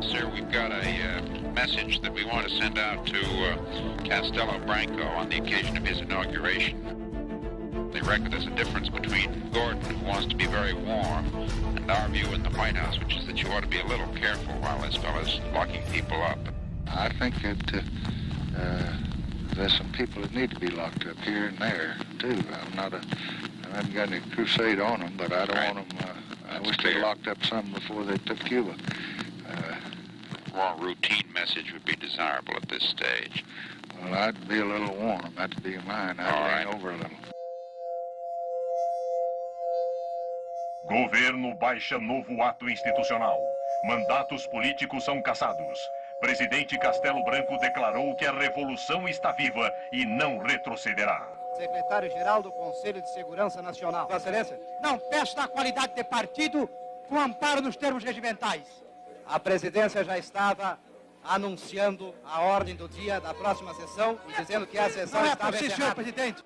Sir, we've got a message that we want to send out to Castelo Branco on the occasion of his inauguration. They reckon there's a difference between Gordon, who wants to be very warm, and our view in the White House, which is that you ought to be a little careful while this fellow's locking people up. I think that there's some people that need to be locked up here and there, too. I haven't got any crusade on them, but I don't want them, I wish they locked up some before they took Cuba. Well, a routine message would be desirable at this stage. Well, I'd be a little warm. That'd be mine. I'd lean over a little. Governo baixa novo ato institucional. Mandatos políticos são cassados. Presidente Castelo Branco declarou que a revolução está viva e não retrocederá. Secretário-Geral do Conselho de Segurança Nacional. Vossa Excelência. Não peço da qualidade de partido com amparo nos termos regimentais. A presidência já estava anunciando a ordem do dia da próxima sessão e dizendo que a sessão estava encerrada. Senhor presidente.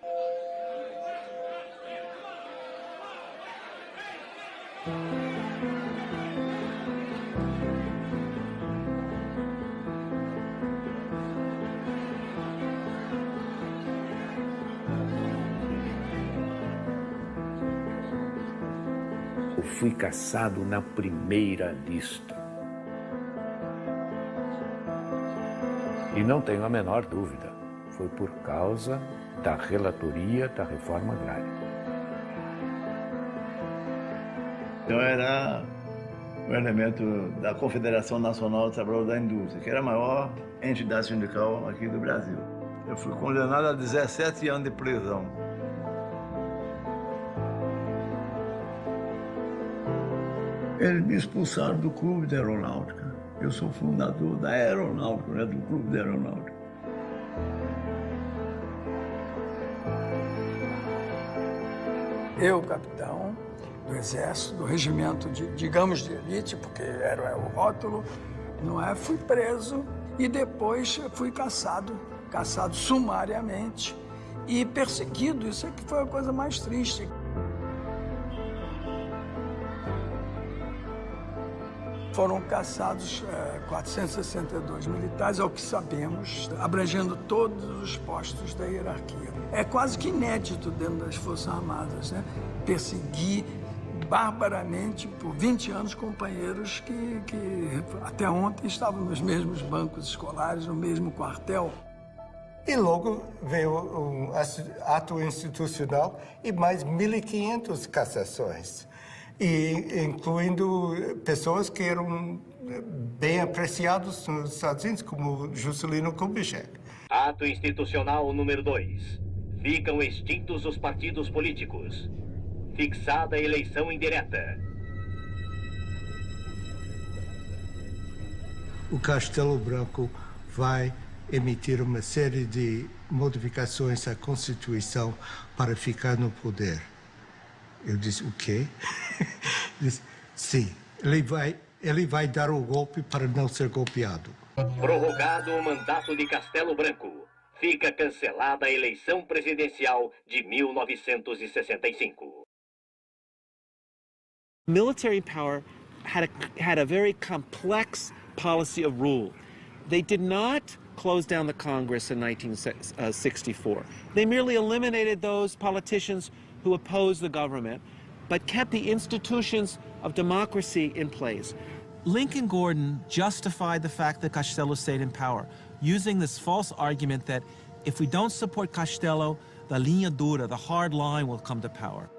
Eu fui caçado na primeira lista. E não tenho a menor dúvida, foi por causa da relatoria da reforma agrária. Eu era um elemento da Confederação Nacional dos Trabalhadores da Indústria, que era a maior entidade sindical aqui do Brasil. Eu fui condenado a 17 anos de prisão. Eles me expulsaram do Clube da Aeronáutica. Eu sou fundador da Aeronáutica, né, do Clube da Aeronáutica. Eu, capitão do Exército, do regimento, digamos, de elite, porque era o rótulo, não é? Fui preso e depois fui caçado sumariamente e perseguido. Isso é que foi a coisa mais triste. Foram caçados 462 militares, ao que sabemos, abrangendo todos os postos da hierarquia. É quase que inédito dentro das Forças Armadas, né? Perseguir barbaramente por 20 anos companheiros que até ontem estavam nos mesmos bancos escolares, no mesmo quartel. E logo veio um ato institucional e mais 1.500 cassações. E incluindo pessoas que eram bem apreciadas nos Estados Unidos, como Juscelino Kubitschek. Ato institucional número 2. Ficam extintos os partidos políticos. Fixada a eleição indireta. O Castelo Branco vai emitir uma série de modificações à Constituição para ficar no poder. Eu disse, o quê? Disse, sim, ele vai dar o golpe para não ser golpeado. Prorrogado o mandato de Castelo Branco. Fica cancelada a eleição presidencial de 1965. Military power had a very complex policy of rule. They did not close down the Congress in 1964. They merely eliminated those politicians who opposed the government, but kept the institutions of democracy in place. Lincoln Gordon justified the fact that Castello stayed in power, using this false argument that if we don't support Castello, the linha dura, the hard line, will come to power.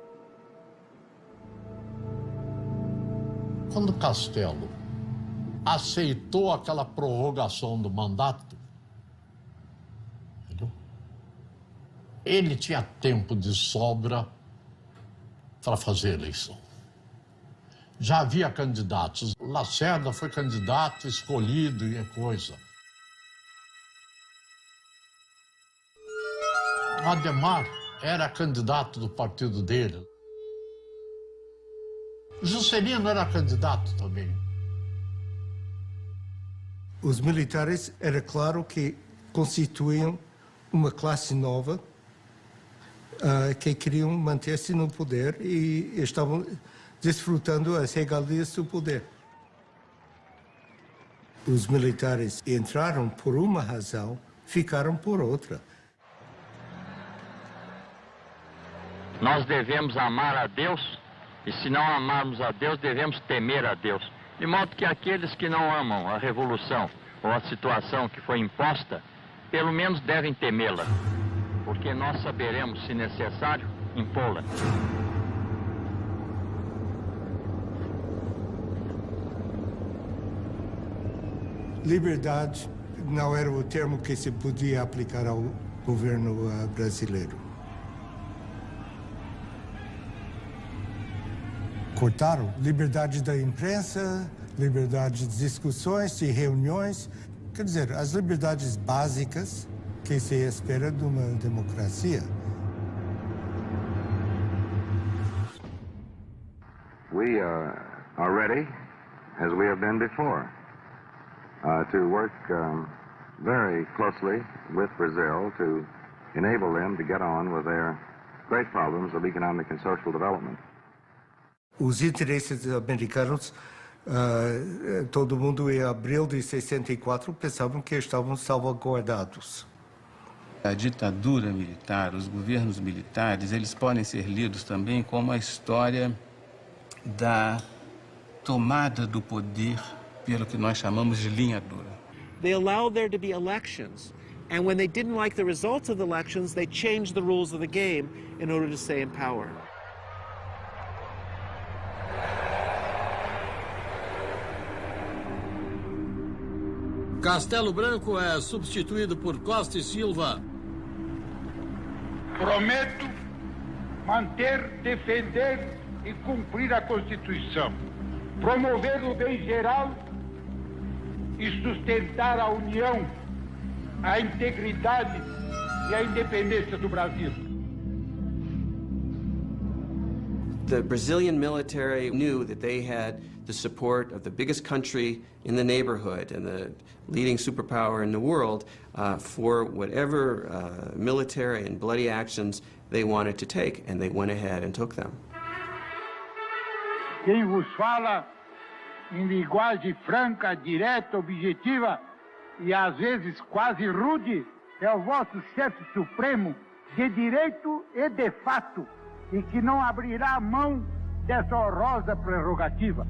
Quando Castello aceitou aquela prorrogação do mandato, entendeu? Ele tinha tempo de sobra para fazer a eleição. Já havia candidatos. Lacerda foi candidato, escolhido e é coisa. Ademar era candidato do partido dele. Juscelino era candidato também. Os militares, era claro que constituíam uma classe nova que queriam manter-se no poder e estavam desfrutando as regalias do poder. Os militares entraram por uma razão, ficaram por outra. Nós devemos amar a Deus, e se não amarmos a Deus, devemos temer a Deus. De modo que aqueles que não amam a revolução ou a situação que foi imposta, pelo menos devem temê-la, porque nós saberemos, se necessário, impô-la. Liberdade não era o termo que se podia aplicar ao governo brasileiro. Cortaram liberdade da imprensa, liberdade de discussões, de reuniões, quer dizer, as liberdades básicas que se espera de uma democracia. We are ready, as we have been before, to work very closely with Brazil to enable them to get on with their great problems of economic and social development. Os interesses americanos, todo mundo em abril de 64 pensavam que estavam salvaguardados. A ditadura militar, os governos militares, eles podem ser lidos também como a história da tomada do poder pelo que nós chamamos de linha dura. They allowed there to be elections, and when they didn't like the results of the elections, they changed the rules of the game in order to stay in power. Castelo Branco é substituído por Costa e Silva. Prometo manter, defender e cumprir a Constituição, promover o bem geral e sustentar a união, a integridade e a independência do Brasil. The Brazilian military knew that they had the support of the biggest country in the neighborhood and the leading superpower in the world for whatever military and bloody actions they wanted to take, and they went ahead and took them. Quem vos fala em linguagem franca, direta, objetiva e às vezes quase rude é o vosso chefe supremo de direito e de fato, e que não abrirá mão dessa honrosa prerrogativa.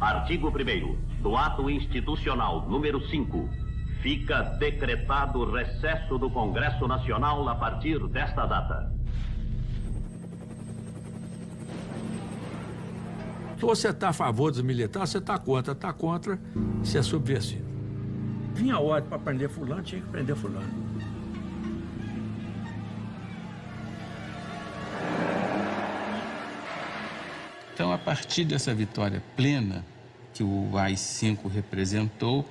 Artigo 1º do Ato Institucional número 5. Fica decretado o recesso do Congresso Nacional a partir desta data. Se você está a favor dos militares, você está contra, você é subversivo. Vinha a ordem para prender fulano, tinha que prender fulano. Então, a partir dessa vitória plena que o AI-5 representou,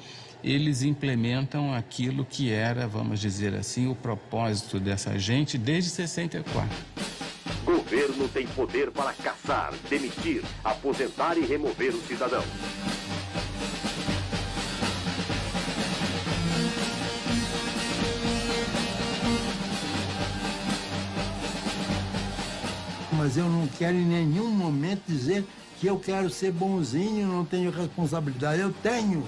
eles implementam aquilo que era, vamos dizer assim, o propósito dessa gente desde 64. Governo tem poder para caçar, demitir, aposentar e remover o cidadão. Mas eu não quero em nenhum momento dizer que eu quero ser bonzinho, não tenho responsabilidade. Eu tenho.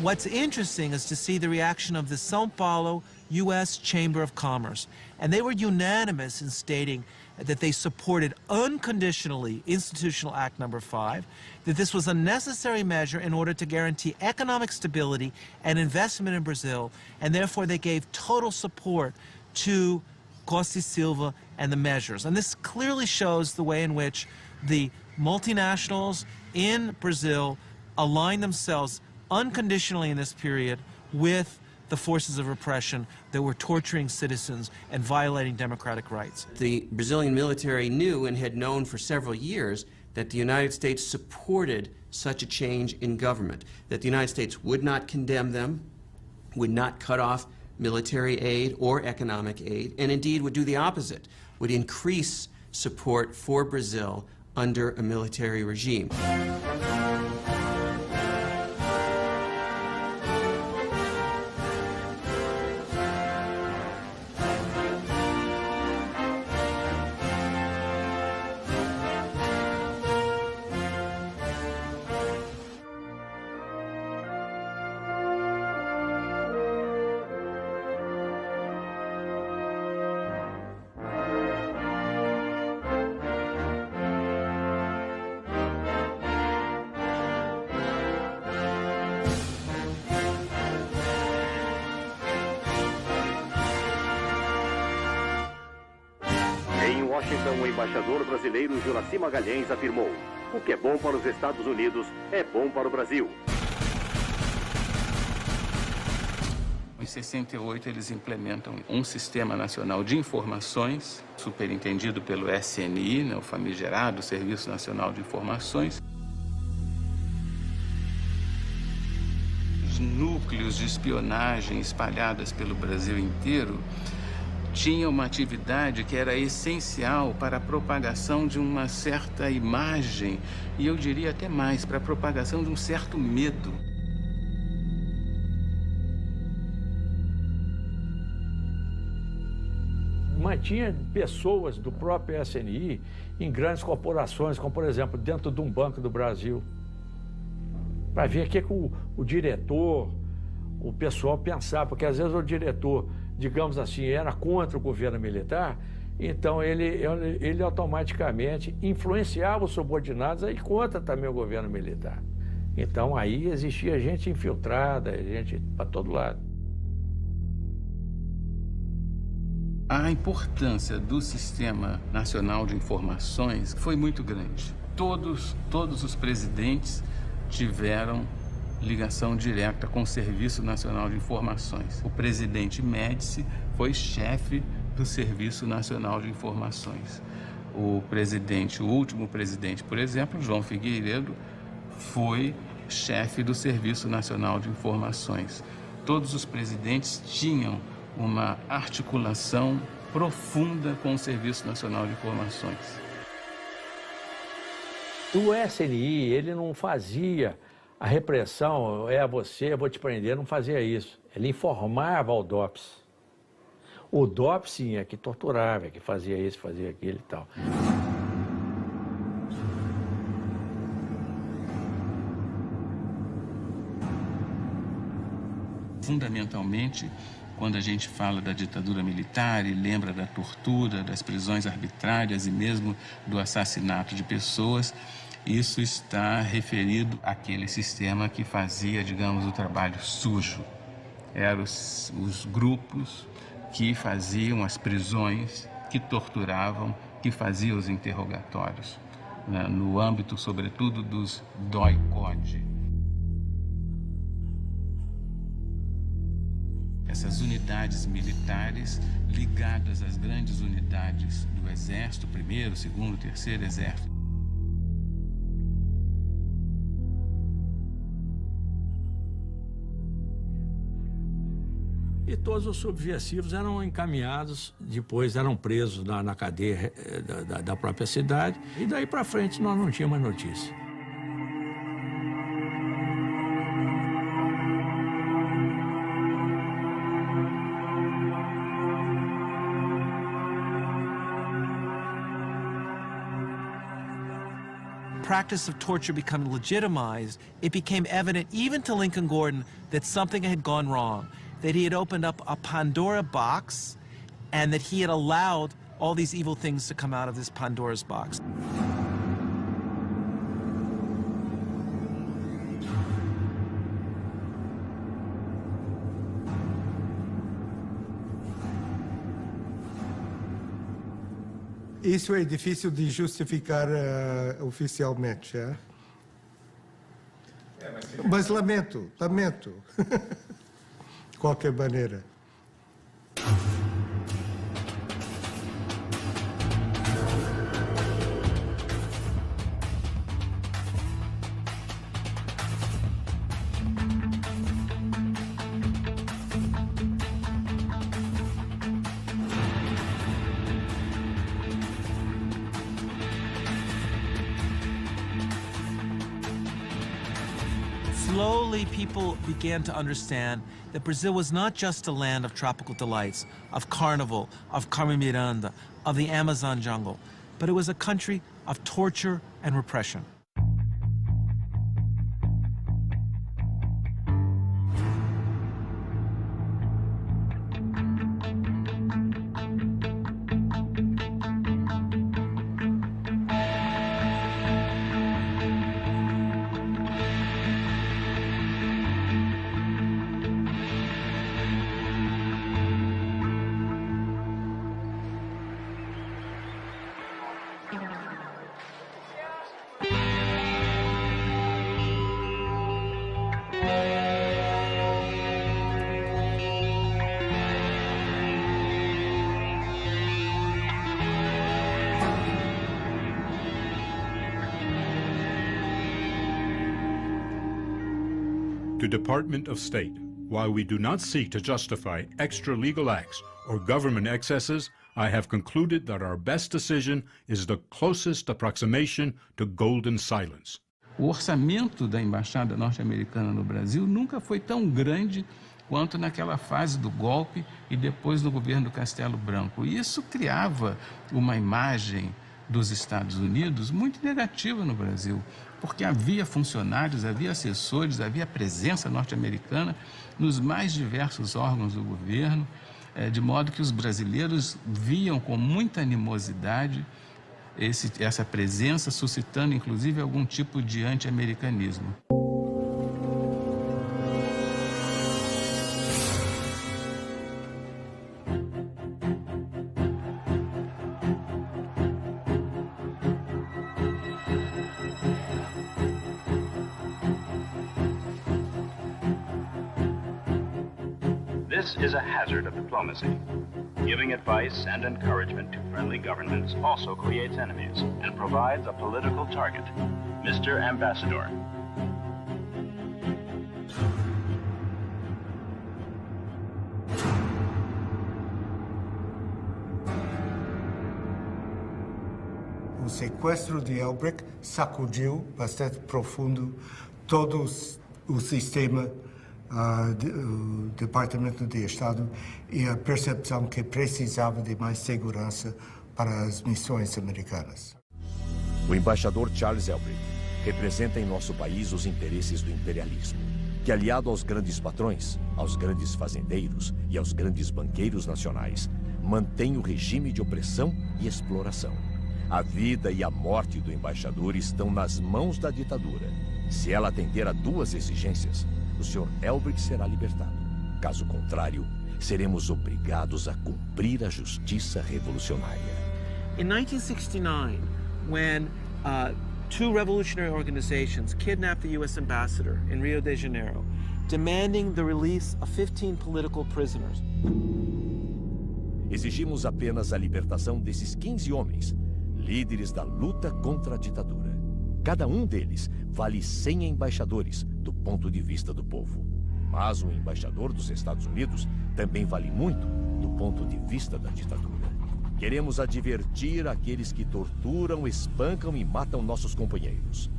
What's interesting is to see the reaction of the São Paulo U.S. Chamber of Commerce. And they were unanimous in stating that they supported unconditionally Institutional Act No. 5, that this was a necessary measure in order to guarantee economic stability and investment in Brazil, and therefore they gave total support to Costa e Silva and the measures. And this clearly shows the way in which the multinationals in Brazil aligned themselves unconditionally in this period with the forces of repression that were torturing citizens and violating democratic rights. The Brazilian military knew and had known for several years that the United States supported such a change in government, that the United States would not condemn them, would not cut off military aid or economic aid, and indeed would do the opposite, would increase support for Brazil under a military regime. O embaixador brasileiro Juraci Magalhães afirmou: o que é bom para os Estados Unidos é bom para o Brasil. Em 68, eles implementam um sistema nacional de informações, superintendido pelo SNI, né, o famigerado Serviço Nacional de Informações. Os núcleos de espionagem espalhados pelo Brasil inteiro tinha uma atividade que era essencial para a propagação de uma certa imagem, e eu diria até mais, para a propagação de um certo medo. Mantinha pessoas do próprio SNI em grandes corporações, como, por exemplo, dentro de um banco do Brasil, para ver o que o diretor, o pessoal pensava, porque às vezes o diretor, digamos assim, era contra o governo militar, então ele automaticamente influenciava os subordinados a ir contra também o governo militar. Então aí existia gente infiltrada, gente para todo lado. A importância do Sistema Nacional de Informações foi muito grande. Todos os presidentes tiveram ligação direta com o Serviço Nacional de Informações. O presidente Médici foi chefe do Serviço Nacional de Informações. O último presidente, por exemplo, João Figueiredo, foi chefe do Serviço Nacional de Informações. Todos os presidentes tinham uma articulação profunda com o Serviço Nacional de Informações. O SNI, ele não fazia a repressão, você, eu vou te prender, não fazia isso. Ele informava ao DOPS. O DOPS, sim, é que torturava, é que fazia isso, fazia aquilo e tal. Fundamentalmente, quando a gente fala da ditadura militar e lembra da tortura, das prisões arbitrárias e mesmo do assassinato de pessoas, isso está referido àquele sistema que fazia, digamos, o trabalho sujo. Eram os grupos que faziam as prisões, que torturavam, que faziam os interrogatórios, né, no âmbito, sobretudo, dos DOI-CODE. Essas unidades militares ligadas às grandes unidades do Exército, 1º, 2º, 3º Exército. E todos os subversivos eram encaminhados, depois eram presos na cadeia da própria cidade, e daí para frente nós não tínhamos mais notícia. Practice of torture becoming legitimized, it became evident even to Lincoln Gordon that something had gone wrong, that he had opened up a Pandora box and that he had allowed all these evil things to come out of this Pandora's box. Isso é difícil de justificar oficialmente, é? Mas lamento. qualquer maneira. Slowly, people began to understand that Brazil was not just a land of tropical delights, of carnival, of Carmen Miranda, of the Amazon jungle, but it was a country of torture and repression. To Department of State, while we do not seek to justify extra legal acts or government excesses, I have concluded that our best decision is the closest approximation to golden silence. O orçamento da Embaixada norte-americana no Brasil nunca foi tão grande quanto naquela fase do golpe e depois do governo Castelo Branco. E isso criava uma imagem dos Estados Unidos muito negativa no Brasil, porque havia funcionários, havia assessores, havia presença norte-americana nos mais diversos órgãos do governo, de modo que os brasileiros viam com muita animosidade essa presença, suscitando inclusive algum tipo de anti-americanismo. This is a hazard of diplomacy. Giving advice and encouragement to friendly governments also creates enemies and provides a political target. Mr. Ambassador. O sequestro de Elbrick sacudiu bastante profundo todo o sistema do Departamento de Estado e a percepção que precisava de mais segurança para as missões americanas. O embaixador Charles Elbrick representa em nosso país os interesses do imperialismo, que aliado aos grandes patrões, aos grandes fazendeiros e aos grandes banqueiros nacionais, mantém o regime de opressão e exploração. A vida e a morte do embaixador estão nas mãos da ditadura. Se ela atender a duas exigências, o Sr. Elbrick será libertado. Caso contrário, seremos obrigados a cumprir a justiça revolucionária. In 1969, when two revolutionary organizations kidnapped the U.S. ambassador in Rio de Janeiro, demanding the release of 15 political prisoners. Exigimos apenas a libertação desses 15 homens, líderes da luta contra a ditadura. Cada um deles vale 100 embaixadores do ponto de vista do povo. Mas um embaixador dos Estados Unidos também vale muito do ponto de vista da ditadura. Queremos advertir aqueles que torturam, espancam e matam nossos companheiros.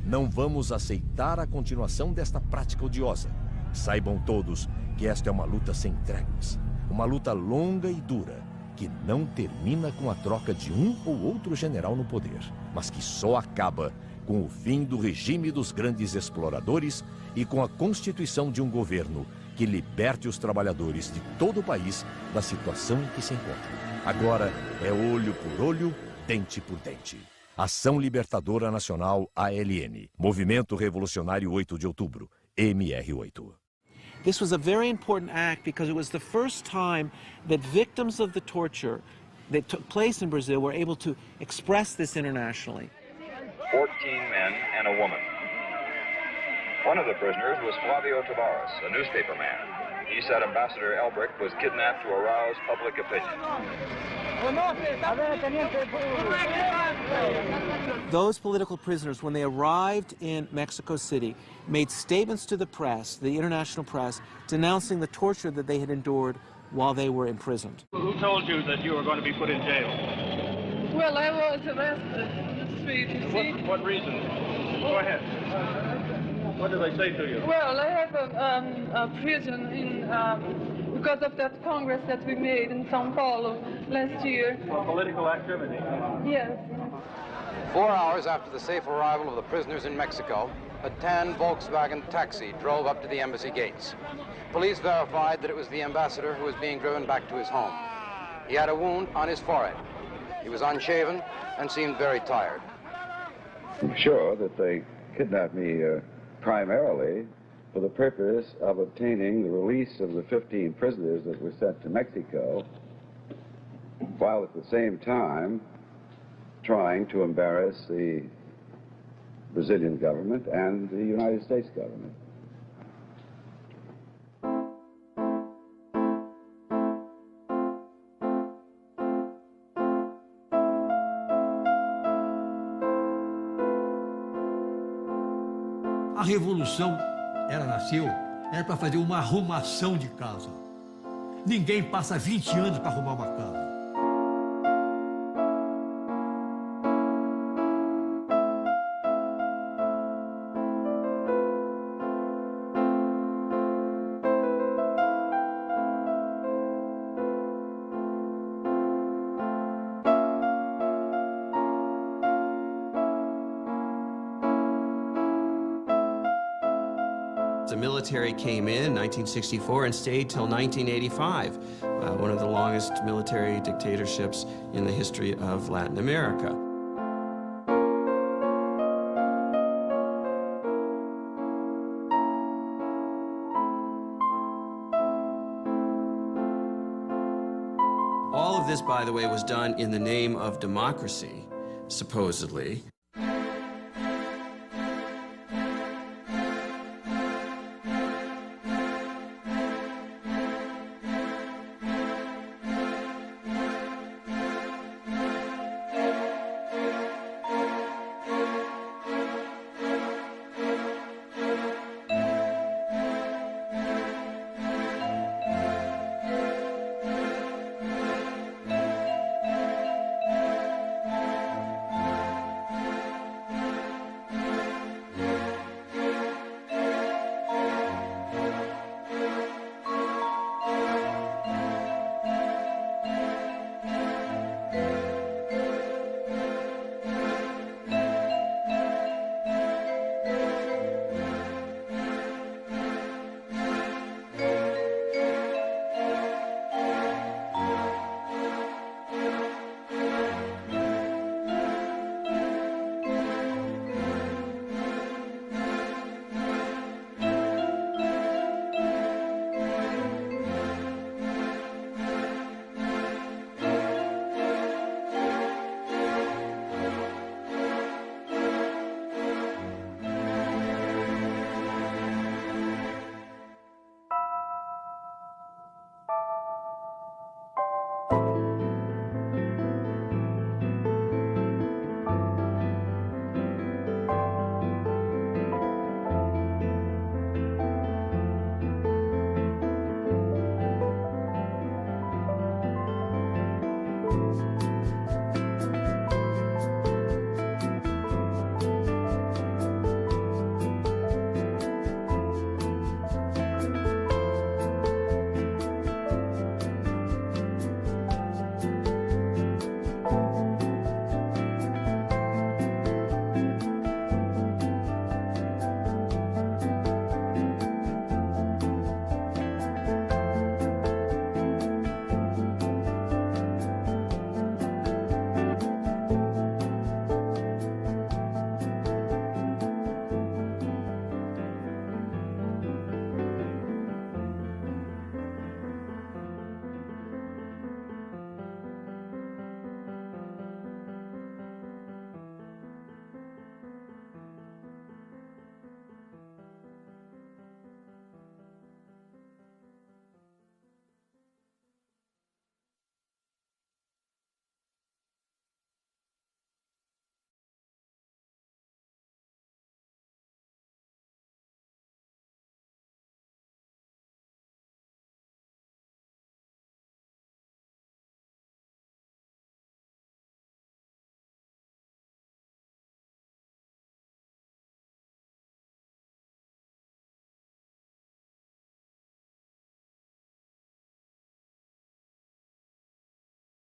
Não vamos aceitar a continuação desta prática odiosa. Saibam todos que esta é uma luta sem tréguas. Uma luta longa e dura, que não termina com a troca de um ou outro general no poder, mas que só acaba com o fim do regime dos grandes exploradores e com a constituição de um governo que liberte os trabalhadores de todo o país da situação em que se encontram. Agora é olho por olho, dente por dente. Ação Libertadora Nacional ALN, Movimento Revolucionário 8 de Outubro, MR8. This was a very important act because it was the first time that victims of the torture that took place in Brazil were able to express this internationally. 14 men and a woman. One of the prisoners was Flavio Tavares, a newspaper man. He said Ambassador Elbrick was kidnapped to arouse public opinion. Those political prisoners, when they arrived in Mexico City, made statements to the press, the international press, denouncing the torture that they had endured while they were imprisoned. Who told you that you were going to be put in jail? Well, I was arrested in the street, you see. What reason? Go ahead. What did they say to you? Well, I have a prison in, because of that Congress that we made in São Paulo last year. For political activity? Yes. 4 hours after the safe arrival of the prisoners in Mexico, a tan Volkswagen taxi drove up to the embassy gates. Police verified that it was the ambassador who was being driven back to his home. He had a wound on his forehead. He was unshaven and seemed very tired. I'm sure that they kidnapped me primarily for the purpose of obtaining the release of the 15 prisoners that were sent to Mexico, while at the same time trying to embarrass the Brazilian government and the United States government. A revolução, ela nasceu, era para fazer uma arrumação de casa. Ninguém passa 20 anos para arrumar uma casa. The military came in 1964 and stayed till 1985, one of the longest military dictatorships in the history of Latin America. All of this, by the way, was done in the name of democracy, supposedly.